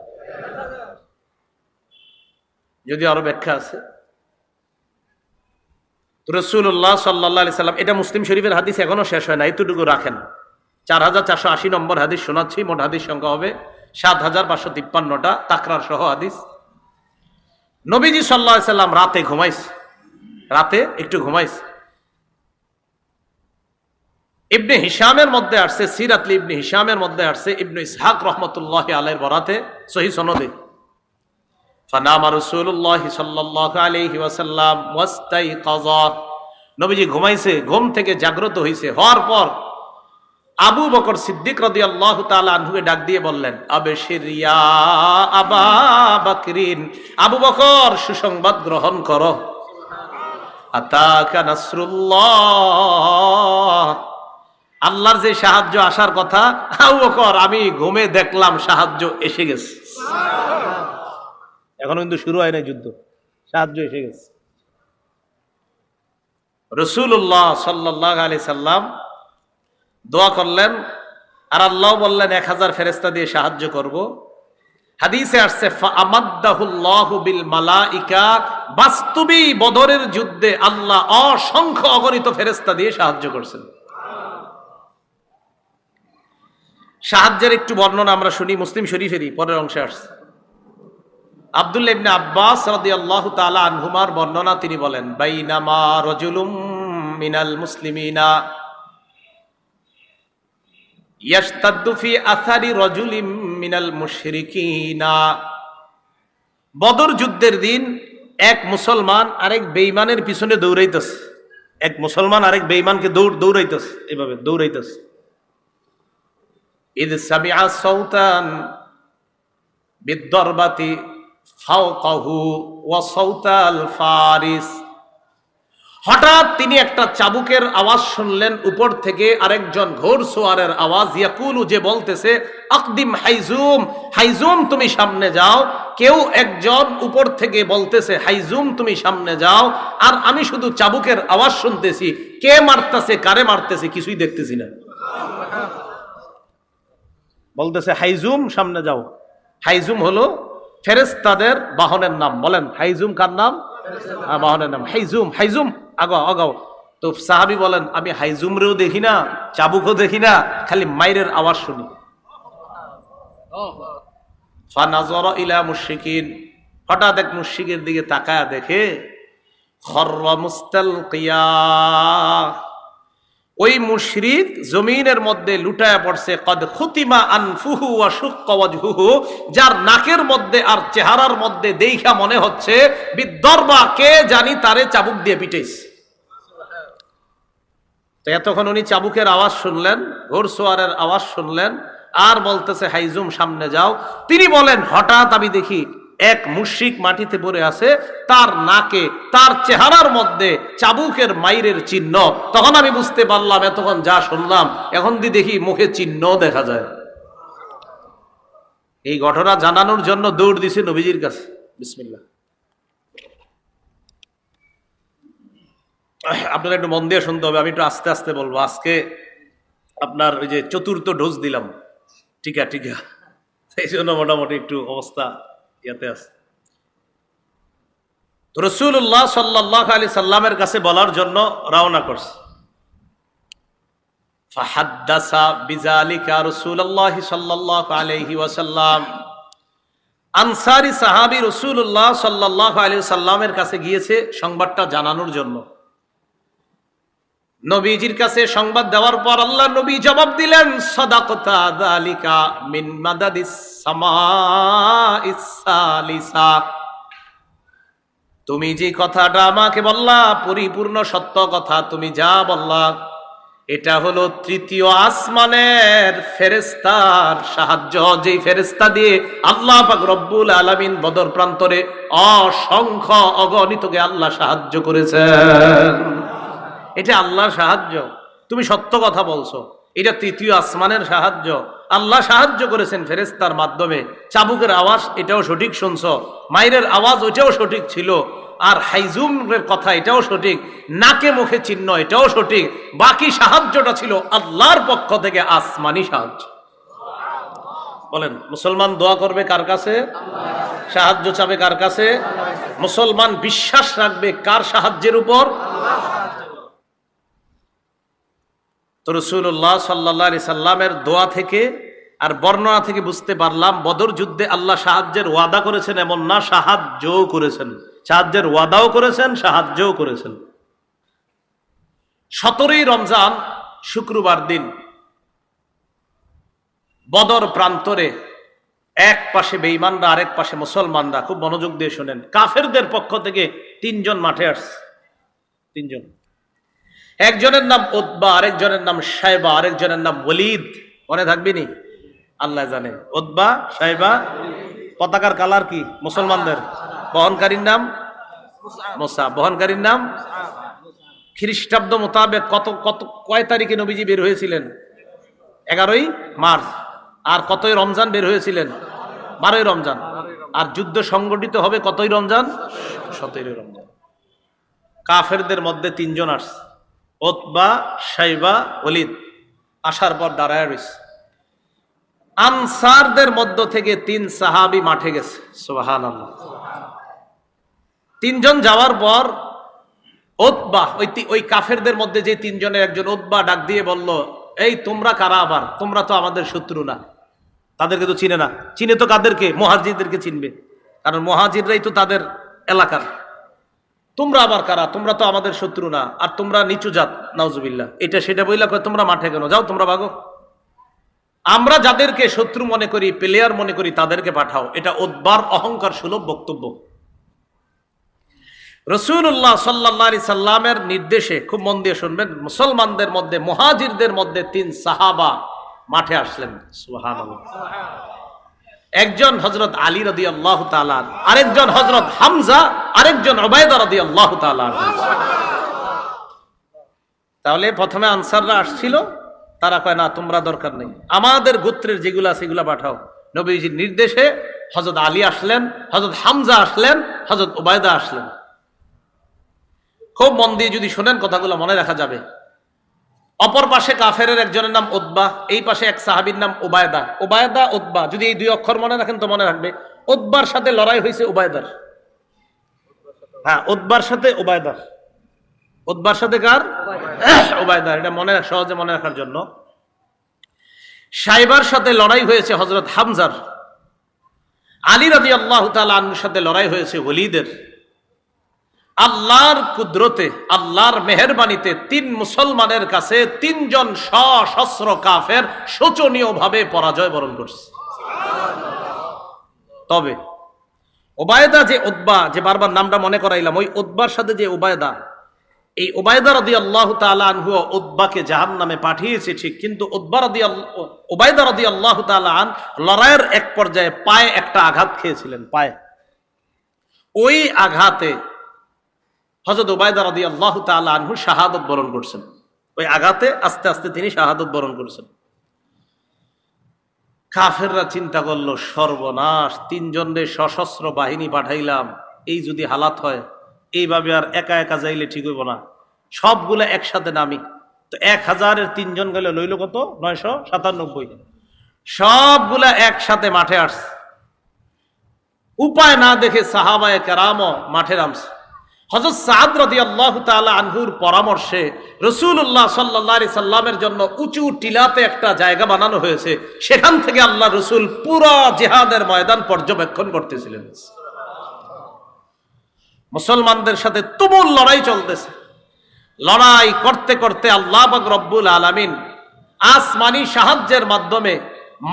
যদি আরো ব্যাখ্যা আছে। রাসূলুল্লাহ সাল্লাল্লাহু আলাইহি সাল্লাম, এটা মুসলিম শরীফের হাদিস, এখনো শেষ হয় না, এতটুকু রাখেন। 4480 নম্বর হাদিস শোনাচ্ছি, মোট হাদিস সংখ্যা হবে 7553টা, তাকরার সহ হাদিস। নবীজি সাল্লাল্লাহু আলাইহি সাল্লাম রাতে ঘুমাইছে, রাতে একটু ঘুমাইছে। ইবনে হিশামের মধ্যে আসছে, সিরাত ইবনে হিশামের মধ্যে আসছে, ইবনে ইসহাক রাহমাতুল্লাহি আলাইহির বরাতে সহিহ সনদে, ফানামা রাসূলুল্লাহ সাল্লাল্লাহু আলাইহি ওয়াসাল্লাম ওয়াস্তাইকাযা, নবীজি ঘুমাইছে, ঘুম থেকে জাগ্রত হইছে, হওয়ার পর আবু বকর সিদ্দিক রাদিয়াল্লাহু তাআলা আনহুকে ডাক দিয়ে বললেন, আবশির ইয়া আবা বকরিন, আবু বকর সুসংবাদ গ্রহণ করো, আতাকা নাসরুল্লাহ, আল্লাহর যে সাহায্য আসার কথা, আবু বকর আমি ঘুমে দেখলাম সাহায্য এসে গেছে। এখন কিন্তু শুরু হয় না যুদ্ধ, সাহায্য এসে গেছে। রাসূলুল্লাহ সাল্লাল্লাহু আলাইহি সাল্লাম দোয়া করলেন, আর আল্লাহ বললেন 1000 ফেরেশতা দিয়ে সাহায্য করব। হাদিসে আসছে ফাআমাদ্দাহুল্লাহু বিল মালাইকা, বাস্তবেই বদরের যুদ্ধে আল্লাহ অসংখ্য অগণিত ফেরেশতা দিয়ে সাহায্য করছেন। সাহায্যের একটু বর্ণনা আমরা শুনি, মুসলিম শরীফেরই পরের অংশে আসছে। আব্দুল্লাহ ইবনে আব্বাস রাদিয়াল্লাহু তাআলা আনহুমার বর্ণনা, তিনি বলেন, বাইনামা রাজুলুম মিনাল মুসলিমিনা ইয়াশতাদ্দু ফি আসারি রাজুলিম মিনাল মুশরিকিনা, বদর যুদ্ধের দিন এক মুসলমান আরেক বেঈমানের পিছনে দৌড়াইতেছে, এক মুসলমান আরেক বেঈমানকে দৌড়াইতেছে, এভাবে দৌড়াইতেছে। ইদ সামিআ সাউতান বিদ্দরবাতি ফাওকাহু ওয়া সাউতাল ফারিস, হঠাৎ তিনি একটা চাবুকের আওয়াজ শুনলেন উপর থেকে, আরেকজন ঘোড়সওয়ারের আওয়াজ, ইয়াকুলু, যে বলতেছে, আকদিম হাইজুম, হাইজুম তুমি সামনে যাও। কেউ একজন উপর থেকে বলতেছে, হাইজুম তুমি সামনে যাও, আর আমি শুধু চাবুকের আওয়াজ শুনতেছি, কে মারতেছে কারে মারতেছে কিছুই দেখতেছি না। বলতেছে হাইজুম সামনে যাও। হাইজুম হলো ফেরেশতাদের বাহনের নাম। বলেন হাইজুম কার নাম? বাহনের নাম হাইজুম। হাইজুম আগাও আগাও। তো সাহাবী বলেন, আমি হাইজুমরেও দেখি না, চাবুকও দেখি না, খালি মাইরের আওয়াজ শুনি। ফানাযারা ইলা মুশরিকিন, হঠাৎ এক মুশরিকের দিকে তাকায়া দেখে, খররা মুস্তালকিয়া, ওই মুশরিক জমিনের মধ্যে লুটায়া পড়ছে, কদ খুতিমা আনফুহু ওয়া শুক্কা ওয়াজহুহু, যার নাকের মধ্যে আর চেহারার মধ্যে দেইখা মনে হচ্ছে বিদর্বা, কে জানি তারে চাবুক দিয়ে পিটাইছে। তো এতক্ষণ উনি চাবুকের আওয়াজ শুনলেন, ঘোড়সওয়ারের আওয়াজ শুনলেন, আর বলতেছে হাইজুম সামনে যাও। তিনি বলেন, হঠাৎ আমি দেখি এক মুশরিক মাটিতে পড়ে আছে, তার নাকে তার চেহারার মধ্যে চাবুকের মাইরের চিহ্ন। তখন আমি বুঝতে পারলাম, এতক্ষণ যা শুনলাম এখন দেখি মুখে চিহ্ন দেখা যায়। এই ঘটনা জানানোর জন্য দৌড় দিছে নবীজির কাছে। বিসমিল্লাহ। আপনারা একটু মন দিয়ে শুনতে হবে, আমি একটু আস্তে আস্তে বলবো। আজকে আপনার ওই যে 4র্থ ডোজ দিলাম, টিকা এই জন্য মোটামুটি একটু অবস্থা ইয়াতে আছে। তো রাসূলুল্লাহ সাল্লাল্লাহু আলাইহি সাল্লামের কাছে বলার জন্য রওনা করছে। ফাহাদ্দাসা বিযালিকা রাসূলুল্লাহ সাল্লাল্লাহু আলাইহি ওয়াসাল্লাম, আনসারী সাহাবী রাসূলুল্লাহ সাল্লাল্লাহু আলাইহি সাল্লামের কাছে গিয়েছে সংবাদটা জানানোর জন্য। নবীজির কাছে সংবাদ দেওয়ার পর আল্লাহ নবী জবাব দিলেন, সাদাকাতা যালিকা মিন মাদাদিস সামাইস সালিসা, তুমি যে কথাটা আমাকে বললা পরিপূর্ণ সত্য কথা, তুমি যা বললা এটা হলো 3য় আসমানের ফেরেশতার সাহায্য, যেই ফেরেশতা দিয়ে আল্লাহ পাক রব্বুল আলামিন বদর প্রান্তরে অসংখ্য অগণিতকে আল্লাহ সাহায্য করেছেন। এটা আল্লাহর সাহায্য। তুমি সত্য কথা বলছো। এটা তৃতীয় আসমানের সাহায্য, আল্লাহ সাহায্য করেছেন ফেরেশতার মাধ্যমে। চাবুকের আওয়াজ এটাও সঠিক শুনছো, মাইরের আওয়াজ ওইটাও সঠিক ছিল, আর হাইজুমের কথা এটাও সঠিক, নাকে মুখে চিহ্ন এটাও সঠিক। বাকি সাহায্যটা ছিল আল্লাহর পক্ষ থেকে আসমানি সাহায্য। বলেন, মুসলমান দোয়া করবে কার কাছে? সাহায্য চাবে কার কাছে? মুসলমান বিশ্বাস রাখবে কার সাহায্যের উপর? তো রাসূলুল্লাহ সাল্লাল্লাহু আলাইহি সাল্লামের দোয়া থেকে আর বর্ণনা থেকে বুঝতে পারলাম বদর যুদ্ধে আল্লাহ সাহায্যের ওয়াদা করেছেন এমন না, সাহায্যও করেছেন, সাহায্যের ওয়াদাও করেছেন, সাহায্যও করেছেন। 17ই রমজান শুক্রবার দিন বদর প্রান্তরে এক পাশে বেঈমানরা, আরেক পাশে মুসলমানরা। খুব মনোযোগ দিয়ে শোনেন, কাফেরদের পক্ষ থেকে 3 জন মাঠে আসছে। 3 জন, একজনের নাম উতবা, আরেকজনের নাম শাইবা, আরেকজনের নাম ওয়ালিদ। মনে থাকবে নি? আল্লাহ জানে। উতবা, শাইবা। পতাকার কালার কি? মুসলমানদের। বহনকারীর নাম মুসআব, বহনকারীর নাম। খ্রিস্টাব্দ মোতাবেক কয় তারিখে নবীজি বের হয়েছিলেন? 11ই মার্চ। আর কতই রমজান বের হয়েছিলেন? 12ই রমজান। আর যুদ্ধ সংগঠিত হবে কতই রমজান? 17ই রমজান। কাফেরদের মধ্যে 3 জন আসছে, উতবা, শাইবা, ওয়ালিদ। আসার পর দাঁড়ায় রয়েছে। আনসারদের মধ্য থেকে 3 সাহাবী মাঠে গেছে। সুবহানাল্লাহ। 3 জন যাওয়ার পর উতবা, ওই কাফেরদের মধ্যে যে 3 জনের একজন উতবা ডাক দিয়ে বলল, এই তোমরা কারা? আবার তোমরা তো আমাদের শত্রু না। তাদেরকে তো চিনে না। চিনে তো কাদেরকে? মুহাজিরদেরকে চিনবে, কারণ মুহাজিররাই তো তাদের এলাকার। তোমরা আবার কারা? তোমরা তো আমাদের শত্রু না, আর তোমরা নিচু জাত, নাউজুবিল্লাহ। এটা সেটা বইলা কয় তোমরা মাঠে কেন? যাও তোমরা ভাগো, আমরা যাদেরকে শত্রু মনে করি, প্লেয়ার মনে করি, তাদেরকে পাঠাও। এটা উতবার অহংকার সুলভ বক্তব্য। রাসূলুল্লাহ সাল্লাল্লাহু আলাইহি সাল্লামের নির্দেশে, খুব মন দিয়ে শুনবেন, মুসলমানদের মধ্যে, মুহাজিরদের মধ্যে 3 সাহাবা মাঠে আসলেন। সুবহানাল্লাহ। একজন হযরত আলী রাদিয়াল্লাহু তাআলা, আরেকজন হযরত হামজা, আরেকজন উবাইদা রাদিয়াল্লাহু তাআলা। তাহলে প্রথমে আনসাররা আসছিল, তারা কয় না তোমরা দরকার নেই, আমাদের গোত্রের যেগুলো আছে সেগুলো পাঠাও। নবীজির নির্দেশে হযরত আলী আসলেন, হযরত হামজা আসলেন, হযরত উবাইদা আসলেন। খুব মন দিয়ে যদি শোনেন কথাগুলো মনে রাখা যাবে। অপর পাশে কাফেরের একজনের নাম উতবা, এই পাশে এক সাহাবীর নাম উবাইদা। উবাইদা, উতবা, যদি এই 2 অক্ষর মনে রাখেন তো মনে রাখবে। উতবার সাথে লড়াই হয়েছে উবাইদার। হ্যাঁ, উতবার সাথে উবাইদার। উতবার সাথে কার? উবাইদা। এটা মনে সহজে মনে রাখার জন্য। শাইবার সাথে লড়াই হয়েছে হযরত হামজার। আলী রাদিয়াল্লাহু তাআলা আনহুর সাথে লড়াই হয়েছে ওয়ালিদের। আল্লাহর কুদরতে, আল্লাহর মেহেরবানিতে 3 মুসলমানের কাছে 3 জন সশস্ত্র কাফের শোচনীয়ভাবে পরাজয় বরণ করছে। তবে উবাইদা যে উতবা, যে বারবার নামটা মনে করাইলাম, ওই উতবার সাথে যে উবাইদা, এই উবাইদা রাদিয়াল্লাহু তাআলা আনহু উতবাকে জাহান্নামে পাঠিয়েছে ঠিক, কিন্তু উবাইদা রাদিয়াল্লাহু তাআলা আন লড়াইয়ের এক পর্যায়ে পায়ে একটা আঘাত খেয়েছিলেন, পায়ে। ওই আঘাতে হযরত উবাইদা রাদিয়াল্লাহু তাআলা আনহু শাহাদাত বরণ করছেন। ওই আঘাতে আস্তে আস্তে তিনি শাহাদাত বরণ করেছেন। কাফেররা চিন্তা করলো, সর্বনাশ, 3 জনের সশস্ত্র বাহিনী পাঠাইলাম, এই যদি হালাত হয়, এইভাবে আর একা একা যাইলে ঠিক হইব না, সবগুলা একসাথে নামি। তো 1000-এর 3 জন গেলে লইল কত? 997। সবগুলা একসাথে মাঠে আসছে। উপায় না দেখে সাহাবায়ে কেরামও মাঠে নামছে। হযরত সাদ রাদিয়াল্লাহু তাআলা আনহুর পরামর্শে রাসূলুল্লাহ সাল্লাল্লাহু আলাইহি সাল্লামের জন্য উঁচু টিলাতে একটা জায়গা বানানো হয়েছে। সেখান থেকে আল্লাহ রাসূল পুরো জিহাদের ময়দান পর্যবেক্ষণ করতেছিলেন। মুসলমানদের সাথে তুমুল লড়াই চলতেছে। লড়াই করতে করতে আল্লাহ পাক রব্বুল আলামিন আসমানি সাহায্যের মাধ্যমে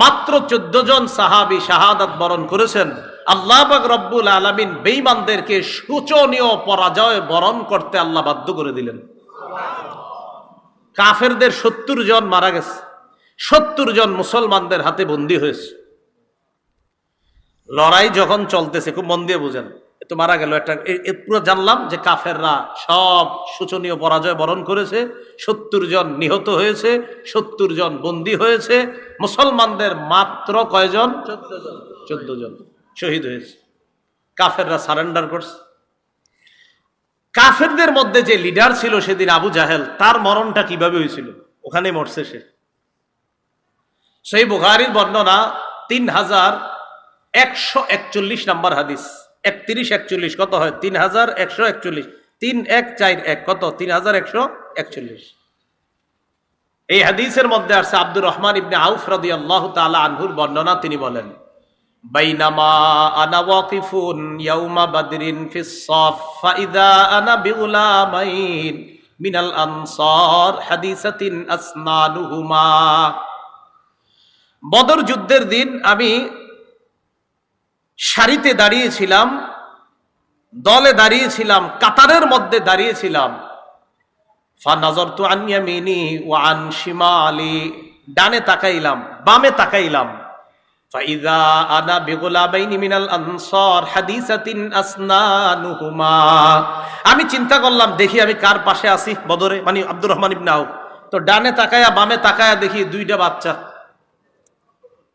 মাত্র 14 জন সাহাবী শাহাদাত বরণ করেছেন। আল্লাহ পাক রব্বুল আলামিন বেঈমানদেরকে শোচনীয় পরাজয় বরণ করতে আল্লাহ বাধ্য করে দিলেন। কাফেরদের 70 জন মারা গেছে, 70 জন মুসলমানদের হাতে বন্দী হয়েছে। লড়াই যখন চলতেছে, খুব মন দিয়ে বুঝেন, তো মারা গেল একটা। পুরো জানলাম যে কাফেররা সব শোচনীয় পরাজয় বরণ করেছে, 70 জন নিহত হয়েছে, 70 জন বন্দী হয়েছে, মুসলমানদের মাত্র কয়জন? 14 জন শহীদ হয়েছে। কাফেররা সারেন্ডার করছে। কাফেরদের মধ্যে যে লিডার ছিল সেদিন আবু জাহেল, তার মরণটা কিভাবে হয়েছিল? ওখানে মরছে সে। সেই বুখারীর বর্ণনা 3141 নম্বর হাদিস, 3141 কত হয়? 3141, 3141 কত? 3141। এই হাদিসের মধ্যে আছে আব্দুর রহমান ইবনে আউফ রাদিয়াল্লাহু তাআলা আনহুর বর্ণনা। তিনি বলেন, বাইনামা আনা ওয়াকিফুন ইয়াউমা বাদরিন ফিস সাফ ফাইদা আনা বিগুলামাইন মিনাল আনসার হাদিসাতিন আসনানুহুমা। বদর যুদ্ধের দিন আমি সারিতে দাঁড়িয়েছিলাম, দলে দাঁড়িয়েছিলাম, কাতারের মধ্যে দাঁড়িয়েছিলাম। ফানাযারতু আন ইয়ামিনি ওয়া আন শিমালি, ডানে তাকাইলাম, বামে তাকাইলাম। ফাইযা আনা বিগুলামাইনি মিনাল আনসার হাদিসাতিন আসনানুহুমা। আমি চিন্তা করলাম, দেখি আমি কার পাশে আছি বদরে, মানে আব্দুর রহমান ইবনে আউফ। তো ডানে তাকায়া বামে তাকায়া দেখি দুইটা বাচ্চা,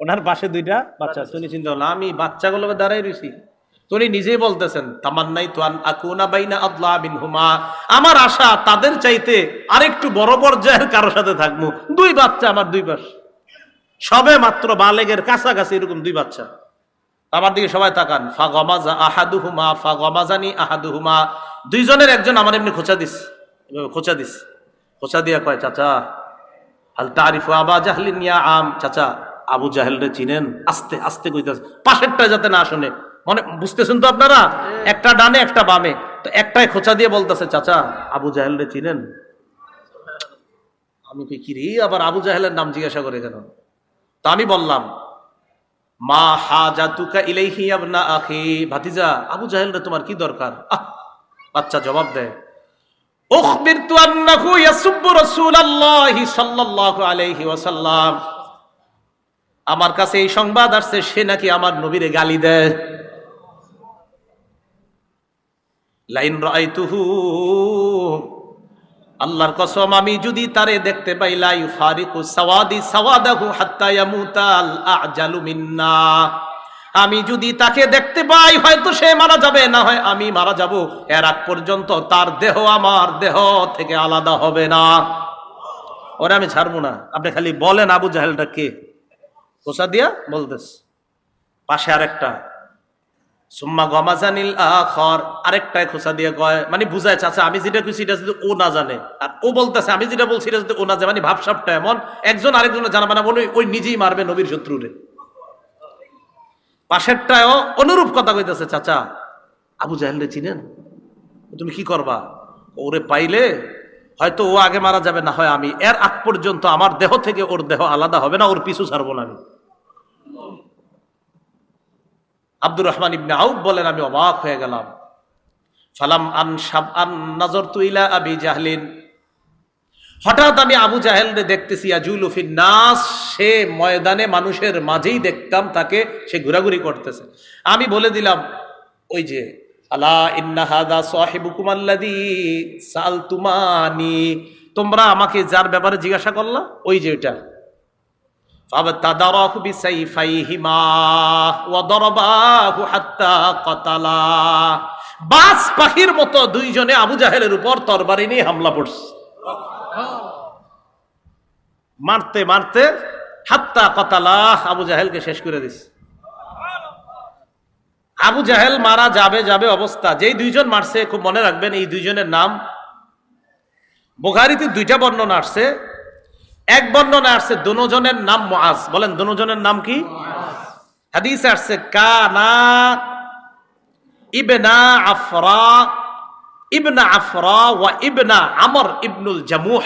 ওনার পাশে দুইটা বাচ্চা। তুমি চিন্তা করলাম আমি বাচ্চাগুলোকে দাঁড়াই রয়েছি। তিনি নিজেই বলতেছেন, তামান্নাই তুয়ান আকুনা বাইনা আদলা বিনহুমা, আমার আশা তাদের চাইতে আরেকটু বড় পর্যায়ের কারোর সাথে থাকবো। দুই বাচ্চা আমার দুই পাশ, সবে মাত্র বালেগের কাছাকাছি, এরকম দুই বাচ্চা। আমার দিকে সবাই তাকান। ফাগমাজা আহাদুহুমা ফাগমাজানি আহাদুহুমা, দুইজনের একজন আমার এমনি খোঁচা দিস, খোঁচা দিয়া কয়, চাচা হাল তারিফু আবা জাহলিন ইয়া আম, চাচা আবু জাহেল রে চিনেন? আস্তে আস্তে কইতাছে, পাশেরটা যাতে না শুনে। মানে বুঝতেছেন তো আপনারা, একটা ডানে একটা বামে, তো একটাই খোঁচা দিয়ে বলতেছে, চাচা আবু জাহেল রে চিনেন? আমি কই কি রে, আবার আবু জাহেলের নাম জিজ্ঞাসা করে কেন? তো আমি বললাম, মা হাজাতুকা ইলাইহি ইবনা আখি, ভাতিজা আবু জাহেল রে তোমার কি দরকার? বাচ্চা জবাব দেয়, উখবিরতু আন্নাহু ইয়াসুব্বু রাসূলুল্লাহি সাল্লাল্লাহু আলাইহি ওয়াসাল্লাম, আমার কাছে এই সংবাদ আসছে সে নাকি আমার নবীরে গালি দেয়। লাইন রাআইতুহু, আল্লাহর কসম আমি যদি তারে দেখতে পাই, লা ইউফারিকু সাওয়াদি সাওয়াদাহু হাত্তা ইয়ামুতাল আজালু মিন্না, আমি যদি তাকে দেখতে পাই হয়তো সে মারা যাবে, না হয় আমি মারা যাব, এর আগ পর্যন্ত তার দেহ আমার দেহ থেকে আলাদা হবে না, ওরে আমি ছাড়বো না। আপনি খালি বলেন আবু জাহেলটা কে? খোঁচা দিয়া বলতেস। পাশে আরেকটা, সুম্মা গমাজানিল আখর, আরেকটায় খোঁচা দিয়ে কয়, মানে বুঝায়, চাচা আমি যেটা কইছি এটা যদি ও না জানে, আর ও বলতেছে আমি যেটা বলছি এটা যদি ও না জানে, মানে ভাবসাবটা এমন একজন আরেকজনের জানা, মানে ওই নিজেই মারবে নবীর শত্রুরে। পাশেরটায়ও অনুরূপ কথা কইতেছে, চাচা আবু জাহেলরে চিনেন? তুমি কি করবা? ওরে পাইলে হয়তো ও আগে মারা যাবে, না হয় আমি, এর আগ পর্যন্ত আমার দেহ থেকে ওর দেহ আলাদা হবে না, ওর পিছু ছাড়বো না আমি। আব্দুর রহমান ইবনে আউফ বলেন, আমি অবাক হয়ে গেলাম। ফালাম আনশাব আন নাযারতু ইলা আবি জাহলিন, হঠাৎ আমি আবু জাহেলরে দেখতেছি, ইয়াজুলু ফিন নাস, সে ময়দানে মানুষের মাঝেই দেখতাম তাকে, সে ঘোরাঘুরি করতেছে। আমি বলে দিলাম, ওই যে আলা ইন্না হাদা সাহিবুকুম আল্লাযী সালতুমানি, তোমরা আমাকে যার ব্যাপারে জিজ্ঞাসা করলা, ওই যে এটা। ফাবতাদারাহু বিসাইফাইহিমা ওয়া দারাবাহু হাত্তা কাতালা, বাস পাখির মতো দুইজনে আবু জাহেলের উপর তরবারি নিয়ে হামলা পড়ছে, মারতে মারতে হাত্তা কাতালা, আবু জাহেলকে শেষ করে দিছে। আবু জাহেল মারা যাবে অবস্থা। যেই দুইজন মারছে, খুব মনে রাখবেন এই দুইজনের নাম। বুখারীতে দুইটা বর্ণনা আসছে। এক বর্ণনা আসছে দুজনের নাম মুআজ, বলেন দুজনের নাম কি? হাদিসে আসছে কানা ইবনা আফরা ওয়া ইবনা আমর ইবনুল জামুহ,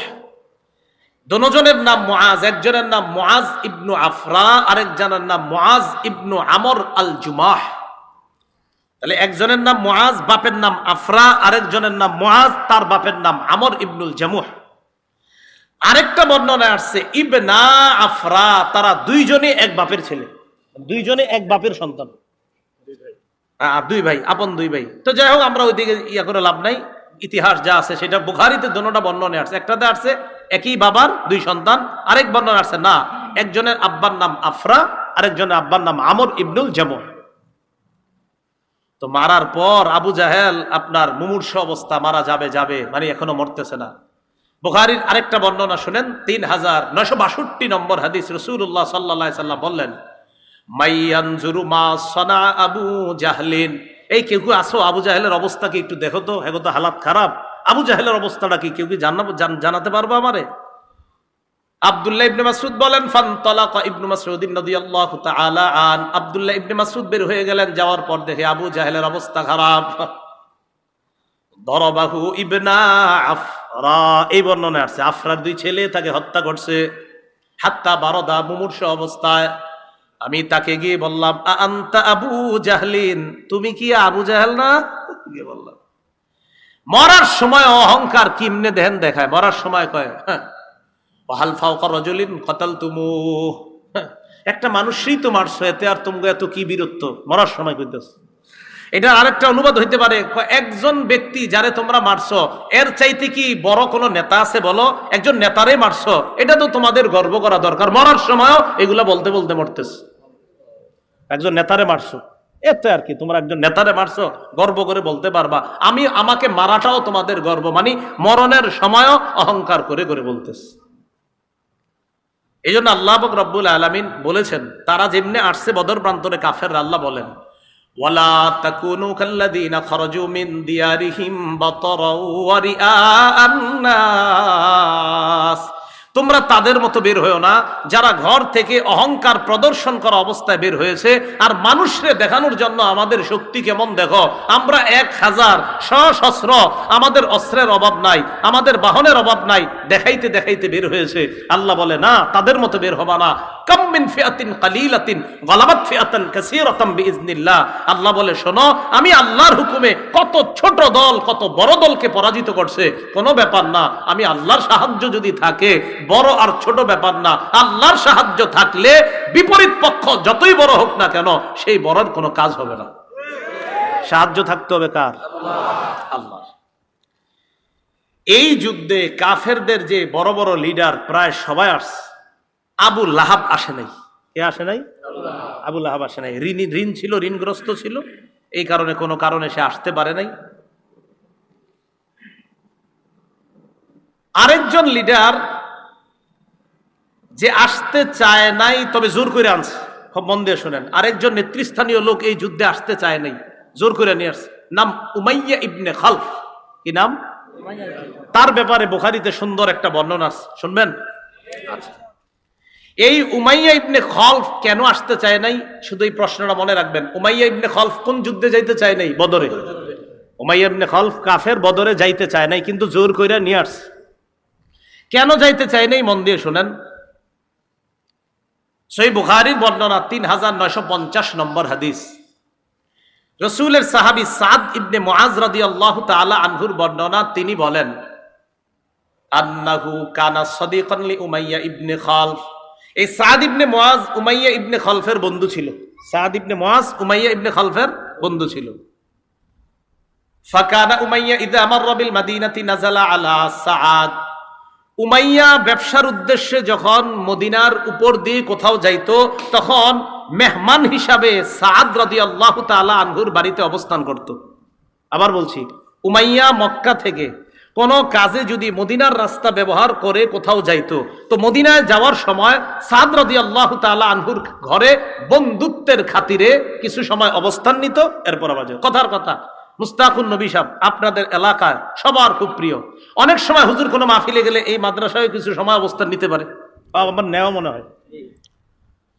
দুজনের নাম মুআজ। একজনের নাম মুআজ ইবনু আফরা, আরেকজনের নাম মুআজ ইবনু আমর আল জুমাহ। তাহলে একজনের নাম মুআজ, বাপের নাম আফরা, আরেকজনের নাম মুআজ, তার বাপের নাম আমর ইবনুল জামুহ। আরেকটা বর্ণনা আসছে ইবনা আফরা, তারা দুইজনে এক বাপের ছেলে, দুইজনে এক বাপের সন্তান। দুই ভাই, আপন দুই ভাই। তো যাই হোক, আমরা ওইদিকে ইয়া করে লাভ নাই। ইতিহাস যা আছে সেটা বুখারীতে দোনোটা বর্ণনা আসছে। একটাতে আসছে একই বাবার দুই সন্তান, আরেক বর্ণনা আসছে না, একজনের আব্বার নাম আফরা, আরেকজনের আব্বার নাম আমর ইবনুল জামুহ। তো মারার পর আবু জাহেল আপনার মুমূর্ষ অবস্থা, মারা যাবে মানে এখনো মরতেছে না। বুখারীর আরেকটা বর্ণনা শুনেন, 3962 নম্বর হাদিস। রাসূলুল্লাহ সাল্লাল্লাহু আলাইহি সাল্লাম বললেন, মাইয়ানজুরু মা সানা আবু জাহলিন, এই কেউ আসো আবু জাহেলের অবস্থা কি একটু দেখো তো, হেগো তো হালাত খারাপ, আবু জাহেলের অবস্থাটা কি কেউ কি জানাতে পারবো আমারে? আব্দুল্লাহ ইবনে মাসউদ বলেন, ফানতালাকা ইবনু মাসউদ রাদিয়াল্লাহু তাআলা আন, আব্দুল্লাহ ইবনে মাসউদ বের হয়ে গেলেন, যাওয়ার পর দেখে আবু জাহেলের অবস্থা খারাপ। দরবাহু ইবনা আফরা, এই বর্ণনা আছে আফরার দুই ছেলে তাকে হত্যা করছে। হাত্তা বারদা, মুমূর্ষ অবস্থায়। আমি তাকে গিয়ে বললাম, আনতা আবু জাহলিন, তুমি কি আবু জাহেল না? গিয়ে বললাম। মরার সময় অহংকার কিমনে দেন দেখায়, মরার সময় কয় হাল ফাওকা রাজুলিন কাতালতুমু, একটা মানুষই তো মারছো, এতে আর তুমি এত কি বীরত্ব, মরার সময় কইতেছ। এটা আরেকটা অনুবাদ হইতে পারে, একজন ব্যক্তি যারে তোমরা মারছো এর চাইতে কি বড় কোনো নেতা আছে বলো? একজন নেতারে মারছো, এটা তো তোমাদের গর্ব করা দরকার, মরার সময়ও এগুলা বলতে বলতে মরতেছ। একজন নেতারে মারছো, এতে আর কি, তোমরা একজন নেতারে মারছো, গর্ব করে বলতে পারবা আমাকে মারাটাও তোমাদের গর্ব, মানে মরণের সময়ও অহংকার করে করে বলতেছ। এই জন্য আল্লাহ পাক রব্বুল আলামিন বলেছেন, তারা যেমনে আসছে বদর প্রান্তরে কাফেররা, আল্লাহ বলেন, ওয়ালা তাকুনু কাল্লাযীনা খারাজু মিন দিয়ারিহিম বাতারাও ওয়া রিআআন নাস, তোমরা তাদের মতো বের হয়েও না যারা ঘর থেকে অহংকার প্রদর্শন করা অবস্থায় বের হয়েছে, আর মানুষরে দেখানোর জন্য আমাদের শক্তি কেমন দেখো, আমরা 1000 সশস্ত্র, আমাদের অস্ত্রের অভাব নাই, আমাদের বাহনের অভাব নাই, দেখাইতে দেখাইতে বের হয়েছে। আল্লাহ বলে না, তাদের মতো বের হবা না। কাম মিন ফিআতিন কালিলাতিন গালাবাত ফিআতান কাসীরাতাম বিইজনিল্লাহ, আল্লাহ বলে শোনো, আমি আল্লাহর হুকুমে কত ছোট দল কত বড় দলকে পরাজিত করছে, কোনো ব্যাপার না। আমি আল্লাহর সাহায্য যদি থাকে, বড় আর ছোট ব্যাপার না, আল্লাহর সাহায্য থাকলে বিপরীত পক্ষ যতই বড় হোক না কেন, সেই বড়র কোনো কাজ হবে না। সাহায্য থাকতে হবে কার? আল্লাহ। এই যুদ্ধে কাফেরদের যে বড় বড় লিডার প্রায় সবাই আসছে, আবু লাহাব আসে নাই। কে আসে নাই? আবু লাহাব আসে নাই। ঋণ ছিল, ঋণগ্রস্ত ছিল, এই কারণে কোনো কারণে সে আসতে পারে নাই। আরেকজন লিডার যে আসতে চায় নাই, তবে জোর করে আনছে, খুব মন দিয়ে শোনেন, আরেকজন নেতৃস্থানীয় লোক এই যুদ্ধে আসতে চায় নাই, জোর করে নিয়ে আসছে, নাম উমাইয়া ইবনে খালফ। কি নাম? তার ব্যাপারে বুখারীতে সুন্দর একটা বর্ণনা আছে, শুনবেন? আচ্ছা, এই উমাইয়া ইবনে খালফ কেন আসতে চায় নাই, শুধু এই প্রশ্নটা মনে রাখবেন। উমাইয়া ইবনে খালফ কোন যুদ্ধে যাইতে চায় নাই? বদরে। উমাইয়া ইবনে খালফ কাফের, বদরে যাইতে চায় নাই, কিন্তু জোর করে নিয়ে আসছে। কেন যাইতে চায় নাই মন দিয়ে শুনেন। সহিহ বুখারীর বর্ণনা 3950 নম্বর হাদিস। রাসূলের সাহাবী সাদ ইবনে মুআজ রাদিয়াল্লাহু তাআলা আনহুর বর্ণনা, তিনি বলেন, আন্নাহু কানা সাদিকান লি উমাইয়া ইবনে খালফ, এই সাদ ইবনে মুআজ উমাইয়া ইবনে খালফের বন্ধু ছিল। সাদ ইবনে মুআজ উমাইয়া ইবনে খালফের বন্ধু ছিল। ফাকানা উমাইয়া ইযা মাররা বিল মাদিনাতি নাযালা আলা সাদ, উমাইয়া ব্যবসার উদ্দেশ্যে যখন মদিনার উপর দিয়ে কোথাও যাইতো, তখন মেহমান হিসাবে সাদ রাদিয়াল্লাহু তাআলা আনহুর বাড়িতে অবস্থান করত। আবার বলছি, উমাইয়া মক্কা থেকে কোনো কাজে যদি মদিনার রাস্তা ব্যবহার করে কোথাও যাইতো, তো মদিনায় যাওয়ার সময় সাদ রাদিয়াল্লাহু তাআলা আনহুর ঘরে বন্ধুত্বের খাতিরে কিছু সময় অবস্থান নিত। এরপর আবার কথার কথা, মুস্তাকুন নবী সাহেব আপনাদের এলাকায় সবার খুব প্রিয়। অনেক সময় হুজুর কোনো মাহফিলে গেলে এই মাদ্রাসায় কিছু সময় অবস্থান নিতে পারে, আমার নেওয়া মনে হয়।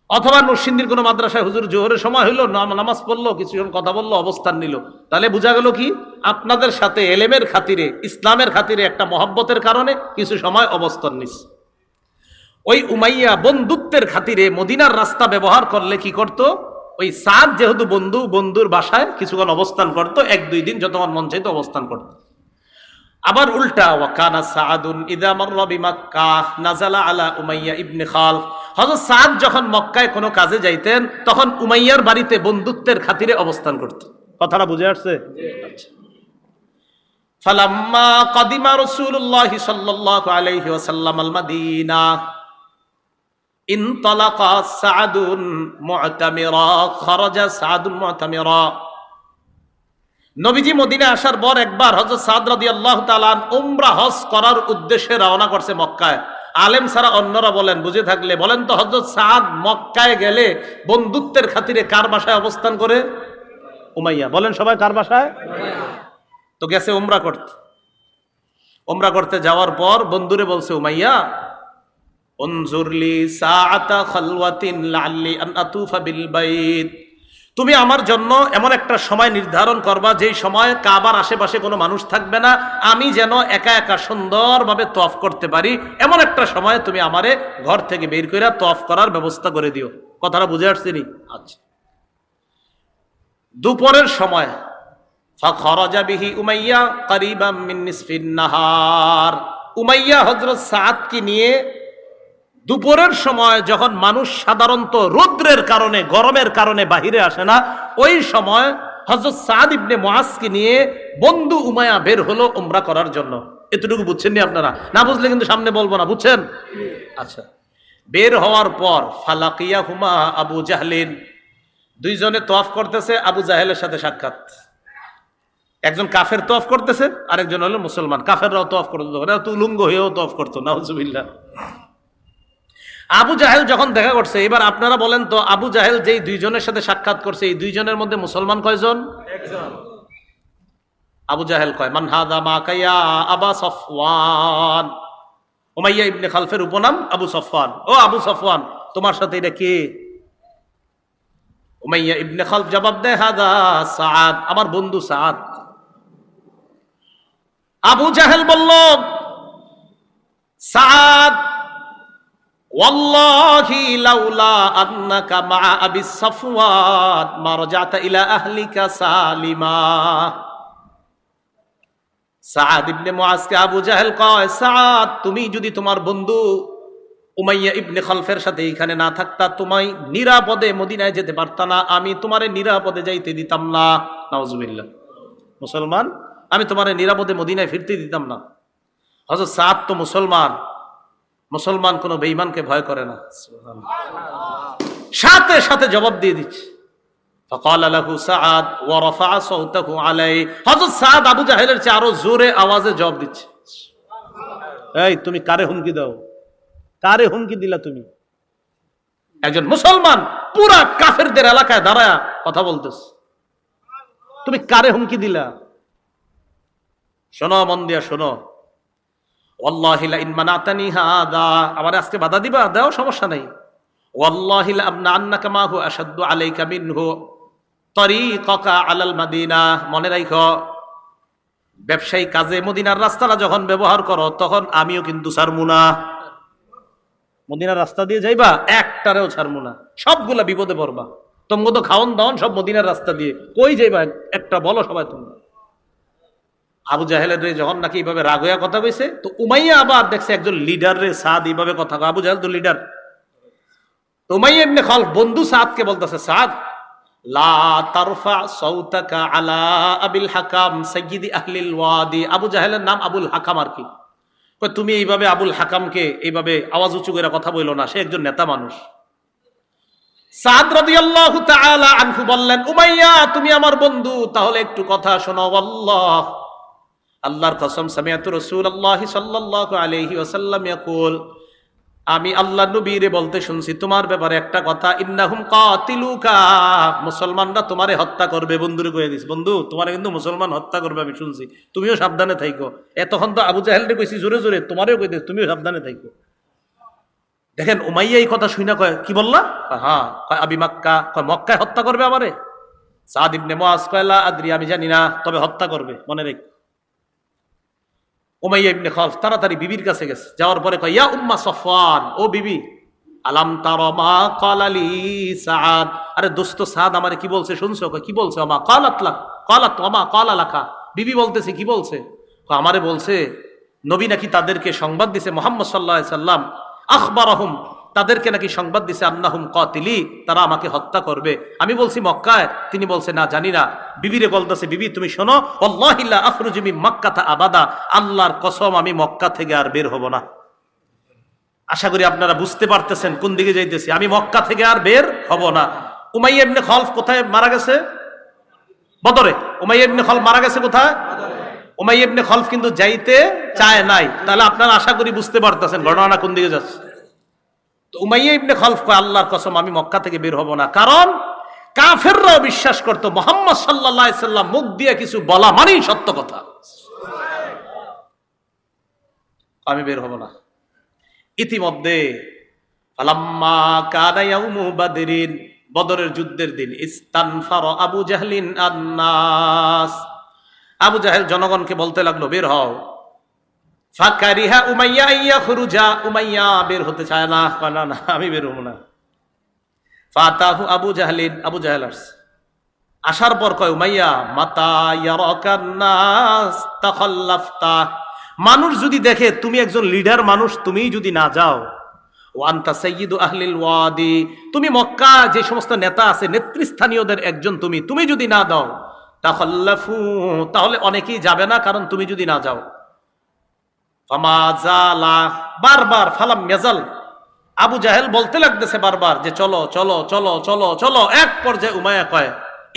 অথবা নরসিংদীর কোনো মাদ্রাসায় হুজুর জোহরের সময় হইলো, নামাজ পড়লো, কিছুক্ষণ কথা বললো, অবস্থান নিল। তাহলে বোঝা গেল কি, আপনাদের সাথে এলেমের খাতিরে, ইসলামের খাতিরে, একটা মহব্বতের কারণে কিছু সময় অবস্থান নিস। ওই উমাইয়া বন্ধুত্বের খাতিরে মদিনার রাস্তা ব্যবহার করলে কি করত, ওই সাদ যেহেতু বন্ধুর বাসায় কিছুক্ষণ অবস্থান করত, 1-2 দিন যতক্ষণ মন চাইতো অবস্থান করত। আবার উল্টা, ওয়াকানা সাআদুন ইযা মাররা বিমাক্কাহ নাযালা আলা উমাইয়া ইবনে খালফ, হযরত সাদ যখন মক্কায় কোনো কাজে যাইতেন, তখন উমাইয়ার বাড়িতে বন্ধুত্বের খাতিরে অবস্থান করত। কথাটা বুঝে আসছে? আচ্ছা। ফালাম্মা কাদিমা রাসূলুল্লাহ সাল্লাল্লাহু আলাইহি ওয়াসাল্লাম আল মাদিনা ইনতালাকা সাআদুন মু'তামিরা, খারাজা সাআদুন মু'তামিরা। নবীজি মদিনায় আসার পর একবার হযরত সাদ রাদিয়াল্লাহু তাআলা উমরা হজ করার উদ্দেশ্যে রওনা করছে মক্কায়। আলেম ছাড়া অন্যরা বলেন, বুঝে থাকলে বলেন তো, হযরত সাদ মক্কায় গেলে বন্ধুত্বের খাতিরে কার বাসায় অবস্থান করে? উমাইয়া। বলেন সবাই, কার বাসায়? তো গেছে উমরা করতে। উমরা করতে যাওয়ার পর বন্ধুরে বলছে, উমাইয়া উনজুরলি সাআতা খালওয়াতিন লাআল্লি আন আতুফা বিল বাইত, তুমি আমার জন্য এমন একটা সময় নির্ধারণ করবা যেই সময় কাবার আশেপাশে কোনো মানুষ থাকবে না, আমি যেন একা একা সুন্দরভাবে তওয়াফ করতে পারি, এমন একটা সময় তুমি আমারে ঘর থেকে বের করে তওয়াফ করার ব্যবস্থা করে দিও। কথাটা বুঝে আসছিনি? আচ্ছা। দুপুরের সময় ফাখরাজা বিহি উমাইয়া করিবাম মিন নিসফিন নাহার, উমাইয়া হযরত সাদকে নিয়ে দুপুরের সময়, যখন মানুষ সাধারণত রৌদ্রের কারণে, গরমের কারণে বাহিরে আসে না, ওই সময় হযরত সাদ ইবনে মুআজকে নিয়ে বন্ধু উমাইয়া বের হলো উমরা করার জন্য। এতটুকু বুঝছেন নি আপনারা? না বুঝলে কিন্তু সামনে বলবো না, বুঝছেন? আচ্ছা। বের হওয়ার পর ফালাকিয়াহুমা আবু জাহলিন, দুইজনে তওয়াফ করতেছে, আবু জাহেলের সাথে সাক্ষাৎ। একজন কাফের তওয়াফ করতেছে, আরেকজন হলো মুসলমান। কাফেররাও তওয়াফ করতো, ওরা তো উলঙ্গ হয়েও তওয়াফ করতো, নাউজুবিল্লাহ। আবু জাহেল যখন দেখা করছে, এবার আপনারা বলেন তো, আবু জাহেল যেই দুইজনের সাথে সাক্ষাৎ করছে, এই দুইজনের মধ্যে মুসলমান কয়জন? একজন। আবু জাহেল কয়, মান হাদা মা কাইয়া আবা সফওয়ান। উমাইয়া ইবনে খালফের উপনাম আবু সফওয়ান। ও আবু সফওয়ান, তোমার সাথে এটা কে? উমাইয়া ইবনে খালফ জবাব দেয়, হাদা সাআদ, আমার বন্ধু সাআদ। আবু জাহেল বলল, সাআদ ওয়াল্লাহি লাউলা আন্নাকা মা আবি সাফওয়ান মা রাজাতা ইলা আহলিকা সালিমা। সাআদ ইবনে মুআজকে আবু জাহেল কয়, সাআদ, তুমি যদি তোমার বন্ধু উমাইয়া ইবনে খালফের সাথে এখানে না থাকতা, তুমি নিরাপদে মদিনায় যেতে পারতা না, আমি তোমারে নিরাপদে যাইতে দিতাম না। নাউজুবিল্লাহ। মুসলমান, আমি তোমারে নিরাপদে মদিনায় ফিরতে দিতাম না। হযরত সাআদ তো মুসলমান, মুসলমান কোন বেঈমানকে ভয় করে না। সাথে সাথে জবাব দিয়ে দিচ্ছে। ফাকালা লাহু সাআদ ওয়া রাফা সাওতাহু আলাইহি, হযরত সাআদ আবু জাহেলের চেয়ে আরো জোরে আওয়াজে জবাব দিচ্ছে, এই তুমি কারে হুমকি দাও? কারে হুমকি দিলা তুমি? একজন মুসলমান পুরা কাফেরদের এলাকায় দাঁড়ায় কথা বলতেছ, তুমি কারে হুমকি দিলা? শোনো, মন দিয়া শোনো। ওয়াল্লাহি লা ইন মানাতানি হাদা, আমার আজকে বাধা দিবা, দাও, সমস্যা নাই। ওয়াল্লাহি লা আমনা আন্নাকা মা হু আশাদ্দু আলাইকা মিনহু তরিকাকা আলাল মাদিনা, মনে রাখো, ব্যবসায়ী কাজে মদিনার রাস্তাটা যখন ব্যবহার করো, তখন আমিও কিন্তু ছাড়মু না। মদিনার রাস্তা দিয়ে যাইবা, একটারেও ছাড়মু না, সবগুলা বিপদে পড়বা। তোমগো তো খাওন দাওন সব মদিনার রাস্তা দিয়ে, কই যাইবা একটা বলো সবাই তোমরা। আবু জাহেলের যখন নাকি এইভাবে রাগ হইয়া কথা কইছে, তো উমাইয়া আবার দেখছে একজন লিডার রে সাদ এইভাবে কথা কয়। আবু জাহেল তো লিডার। তো উমাইয়া ইবনে খালফ বন্ধু সাদকে বলতেছে, সাদ লা তারফা সাওতাকা আলা আবিল হাকাম সাইয়্যিদি আহলিল ওয়াদি। আবু জাহেলের নাম আবুল হাকাম আর কি। কয় তুমি এইভাবে আবুল হাকামকে এইভাবে আওয়াজ উঁচু করে কথা বইলো না, সে একজন নেতা মানুষ। সাদ রাদিয়াল্লাহু তাআলা আনহু বললেন, উমাইয়া তুমি আমার বন্ধু, তাহলে একটু কথা শোনো। আল্লাহ, আল্লাহর কসম, সামিআতু রাসূলুল্লাহ সাল্লাল্লাহু আলাইহি ওয়াসাল্লাম ইয়াকুল, আমি আল্লাহর নবীরে বলতে শুনছি তোমার ব্যাপারে একটা কথা, ইন্নাহুম কাতিলুকা, মুসলমানরা তোমারে হত্যা করবে। বন্ধুরে কয়ে দিস, বন্ধু তোমারে কিন্তু মুসলমান হত্যা করবে, আমি শুনছি, তুমিও সাবধানে থাইকো। এতক্ষণ তো আবু জাহেলরে কইছি জোরে জোরে, তোমারেও কই দিস, তুমিও সাবধানে থাইকো। দেখেন উমাইয়া এই কথা শুনে কয়, কি বললা? হ্যাঁ। কয় আবি মাক্কা, কয় মক্কায় হত্যা করবে আমারে? সাদ ইবনে মুআজ কয় লা আদরি, আমি জানি না, তবে হত্যা করবে, মনে রেখ। উমাইয়া ইবনে খালফ তাড়াতাড়ি বিবির কাছে গেছে, যাওয়ার পরে কয়, ইয়া উম্মা সফওয়ান, ও বিবি, আলাম তারা মা ক্বালা লি সাআদ, আরে দোস্ত সাদ আমারে কি বলছে শুনছো? কয় কি বলছে? মা ক্বালাত লাক, ক্বালাত ওয়া মা ক্বালা লাকা, বিবি বলতেছে কি বলছে? কয় আমারে বলছে নবী নাকি তাদেরকে সংবাদ দিছে, মুহাম্মদ সাল্লাল্লাহু আলাইহি সাল্লাম আখবারহুম তাদেরকে নাকি সংবাদ দিছে আন্নাহুম কাতিলি, তারা আমাকে হত্যা করবে। আমি বলছি মক্কায়, তিনি বলছে না জানি না। বিবিরে বলতেছে, বিবি তুমি শোনো, আল্লাহি লা আখরুজু মিন মাক্কাতা আবাদা, আল্লাহর কসম আমি মক্কা থেকে আর বের হব না। আশা করি আপনারা বুঝতে পারতেছেন কোন দিকে যাইতেছি, আমি মক্কা থেকে আর বের হব না। উমাইয়া ইবনে খলফ কোথায় মারা গেছে? বদরে। উমাইয়া ইবনে খলফ মারা গেছে কোথায়? উমাইয়া ইবনে খলফ কিন্তু যাইতে চায় নাই। তাহলে আপনারা আশা করি বুঝতে পারতেছেন ঘটনা কোন দিকে যাচ্ছে। তো উমাইয়া ইবনে খলফ কয় আল্লাহর কসম আমি মক্কা থেকে বের হব না। কারণ কাফেররাও বিশ্বাস করতো মুহাম্মদ সাল্লাল্লাহু আলাইহি সাল্লাম মুখ দিয়ে কিছু বলা মানেই সত্য কথা। আমি বের হব না। ইতিমধ্যে ফালাম্মা কানা ইয়াউমু বাদরিন, বদরের যুদ্ধের দিন, ইস্তানফার আবু জাহলিন আন্নাস, আবু জাহেল জনগণকে বলতে লাগলো বের হও। ফাকারিহা উমাইয়া ইয়াখরুজা, উমাইয়া বের হতে চায় না, না না আমি বের হব না। ফাতাহু আবু জাহলিন, আবু জাহেল আসছে। আসার পর কয় উমাইয়া মাতা ইয়ারাকান নাস তাখাল্লাফতা, মানুষ যদি দেখে তুমি একজন লিডার মানুষ, তুমি যদি না যাও, ওয়ান্তা সাইয়্যিদু আহলিল ওয়াদি, তুমি মক্কা যে সমস্ত নেতা আছে নেতৃস্থানীয়দের একজন, তুমি যদি না দাও, তাখাল্লাফু, তাহলে অনেকেই যাবে না, কারণ তুমি যদি না যাও। ফামাজালা, বারবার ফালাম ইয়াজাল, আবু জাহেল বলতে লাগতেছে বারবার যে চলো চলো চলো চলো চলো। এক পর্যায়ে উমাইয়া কয়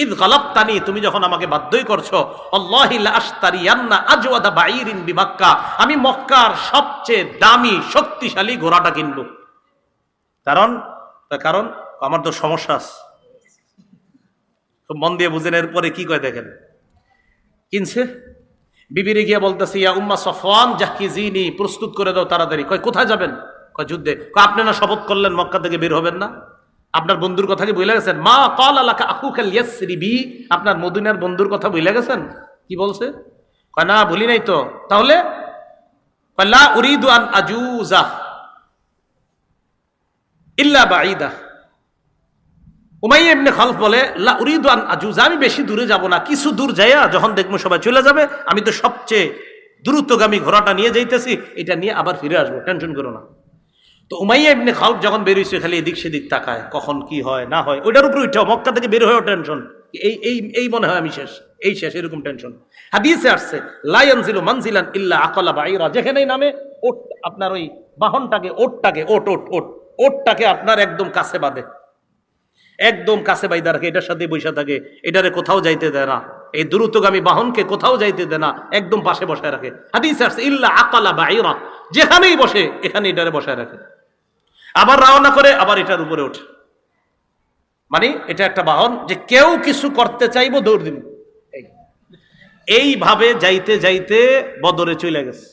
ইদ গালাবতানি, তুমি যখন আমাকে বাধ্যই করছো, আল্লাহি লা আশতারিয়ান্না আজওয়াদা বাঈরিন বিমাক্কা, আমি মক্কার সবচেয়ে দামি শক্তিশালী ঘোড়াটা কিনবো। কারণ আমার তো সমস্যা আছে। মন দিয়ে বুঝেন। এরপরে কি কয় দেখেন, কিনছে। বিবিরে গিয়ে বলতেছে ইয়া উম্মা সফওয়ান জাহিজিনি, প্রস্তুত করে দাও তাড়াতাড়ি। কয় কোথায় যাবেন? কয় যুদ্ধে। কয় আপনি না শপথ করলেন মক্কা থেকে বের হবেন না, আপনার বন্ধুর কথা কি ভুলে গেছেন? মা ক্বালা লাকা আখুকাল ইয়াসরিবি, আপনার মদিনার বন্ধুর কথা ভুলে গেছেন? কি বলছে? কয় না ভুলি নাই তো। তাহলে কয় লা উরিদু আন আজুজা ইল্লা বাঈদা। উমাইয়া ইবনে খলফ বলে লা উরিদু আন আজুজা, আমি বেশি দূরে যাব না, কিছু দূর যাইয়া যখন দেখবো সবাই চলে যাবে, আমি তো সবচেয়ে দ্রুতগামী ঘোড়াটা নিয়ে যাইতেছি, এটা নিয়ে আবার ফিরে আসবো, টেনশন করো না। তো উমাইয়া ইবনে খলফ যখন বের হইছে খালি এদিক সেদিক তাকায়, কখন কি হয় না হয়, ওইটার উপর উঠে মক্কা থেকে বের হয়েও টেনশন, এই মনে হয় আমি শেষ, এই শেষ, এরকম টেনশন। হাদিসে আসছে লা ইয়ানজিলু মানজিলান ইল্লা আকালা বাঈরা, যেখানেই নামে ওট, আপনার ওই বাহনটাকে ওটটাকে আপনার একদম কাছে বাঁধে, একদম কাছে বাইদা রাখে, এটার সাথে বৈশা থাকে, এটারে কোথাও যাইতে দেয় না, এই দ্রুতগামী বাহনকে কোথাও যাইতে দেয় না, একদম পাশে বসায় রাখে। হাদিসে আসছে ইল্লা আকালা বাঈরা, যেখানেই বসে এখানে এটারে বসায় রাখে, আবার রওনা করে আবার এটার উপরে ওঠে। মানে এটা একটা বাহন যে কেউ কিছু করতে চাইবো দৌড় দিব। এইভাবে যাইতে যাইতে বদরে চলে গেছে।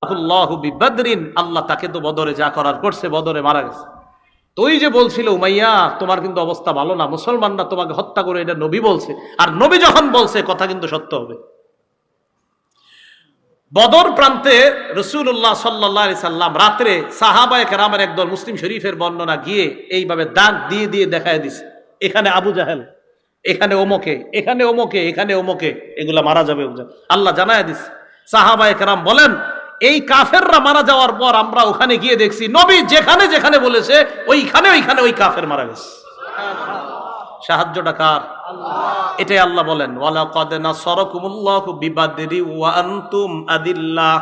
আল্লাহু বিবদরিন, আল্লাহ তাকে তো বদরে যা করার করছে, বদরে মারা গেছে। তো ওই যে বলছিল উমাইয়া তোমার কিন্তু অবস্থা ভালো না, মুসলমানরা তোমাকে হত্যা করে, এটা নবী বলছে, আর নবী যখন বলছে কথা কিন্তু সত্য হবে। বদর প্রান্তে রাসূলুল্লাহ সাল্লাল্লাহু আলাইহি সাল্লাম রাত্রে সাহাবায়ে কেরামের একদল, মুসলিম শরীফের বর্ণনা, গিয়ে এইভাবে দাগ দিয়ে দিয়ে দেখায় দিছে, এখানে আবু জাহেল, এখানে ওমকে, এখানে ওমকে, এখানে ওমকে, এগুলা মারা যাবে। আল্লাহ জানায় দিছে। সাহাবায়ে কেরাম বলেন এই কাফেররা মারা যাওয়ার পর আমরা ওখানে গিয়ে দেখছি নবী যেখানে যেখানে বলেছে ওইখানে ওইখানে ওই কাফের মারা গেছে। সাহায্যটা কার? এটাই আল্লাহ বলেন ওয়ালাকাদ নাসারাকুমুল্লাহু বিবাদরি ওয়া আনতুম আদিল্লাহ,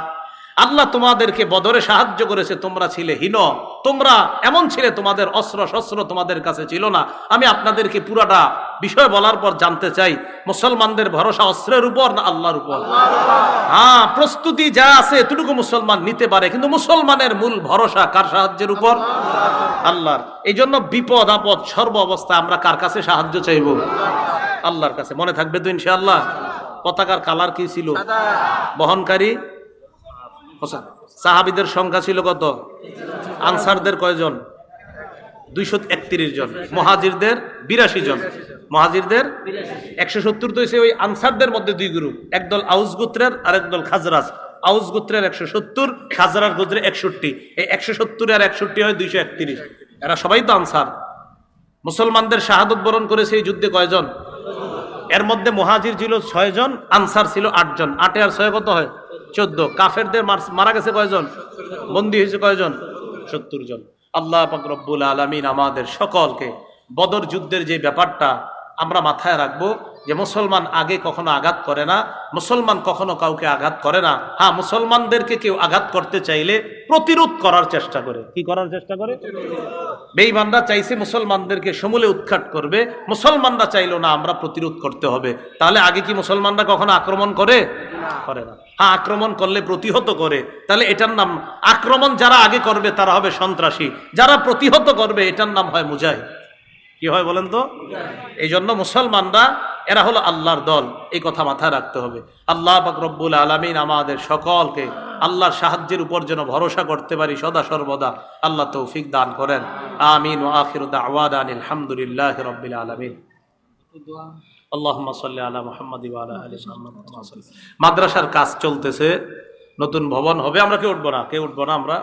আল্লাহ তোমাদেরকে বদরে সাহায্য করেছে, তোমরা ছিলে হীন, তোমরা এমন ছিলে, তোমাদের অস্ত্র শস্ত্র তোমাদের কাছে ছিল না। আমি আপনাদেরকে পুরাটা বিষয় বলার পর জানতে চাই, মুসলমানদের ভরসা অস্ত্রের উপর না আল্লাহর উপর? হ্যাঁ, প্রস্তুতি যা আছে এতটুকু মুসলমান নিতে পারে, কিন্তু মুসলমানের মূল ভরসা কার সাহায্যের উপর? আল্লাহর। এই জন্য বিপদ আপদ সর্ব অবস্থা আমরা কার কাছে সাহায্য চাইব? আল্লাহর কাছে। মনে থাকবে তো ইনশাআল্লাহ? পতাকার কালার কি ছিল? বহনকারী সাহাবীদের সংখ্যা ছিল কত? আনসারদের কয়জন? 231 জন, মুহাজিরদের 82 জন। মুহাজিরদের 170 তো হইছে ওই আনসারদের মধ্যে দুই গ্রুপ, একদল আউস গোত্রের আর একদল খাজরাজ। আউস গোত্রের 170, খাজরাজ গোত্রের 61। এই 170 আর 61 হয় 231। এরা সবাই তো আনসার। মুসলমানদের শাহাদত বরণ করেছে এই যুদ্ধে কয়জন? এর মধ্যে মুহাজির ছিল 6 জন, আনসার ছিল 8 জন। 8 আর 6 কত হয়? 14। কাফেরদের মারা গেছে কয়জন? বন্দী হয়েছে কয়জন? 70 জন। আল্লাহ পাক রব্বুল আলামিন আমাদের সকলকে বদর যুদ্ধের যে ব্যাপারটা আমরা মাথায় রাখবো যে মুসলমান আগে কখনো আঘাত করে না, মুসলমান কখনো কাউকে আঘাত করে না। হ্যাঁ, মুসলমানদেরকে কেউ আঘাত করতে চাইলে প্রতিরোধ করার চেষ্টা করে। কি করার চেষ্টা করে? বেঈমানরা চাইছে মুসলমানদেরকে সমূলে উৎখাত করবে, মুসলমানরা চাইলো না আমরা প্রতিরোধ করতে হবে। তাহলে আগে কি মুসলমানরা কখনো আক্রমণ করে? করে না। হ্যাঁ, আক্রমণ করলে প্রতিহত করে। তাহলে এটার নাম আক্রমণ যারা আগে করবে তারা হবে সন্ত্রাসী, যারা প্রতিহত করবে এটার নাম হয় মুজাহিদ। কি হয় বলেন তো? এই জন্য মুসলমানরা এরা হলো আল্লাহর দল, এই কথা মাথায় রাখতে হবে। আল্লাহ পাক রব্বুল আলামিন আমাদের সকলকে আল্লাহর সাহায্যের উপর যেন ভরসা করতে পারি সদা সর্বদা আল্লাহ তৌফিক দান করেন। আমিন ওয়া আখিরু দাওয়ানা আলহামদুলিল্লাহি রাব্বিল আলামিন। আল্লাহুম্মা সাল্লি আলা মুহাম্মাদ ওয়া আলা আলি মুহাম্মাদ। মাদ্রাসার কাজ চলতেছে, নতুন ভবন হবে। আমরা কেউ উঠবো না আমরা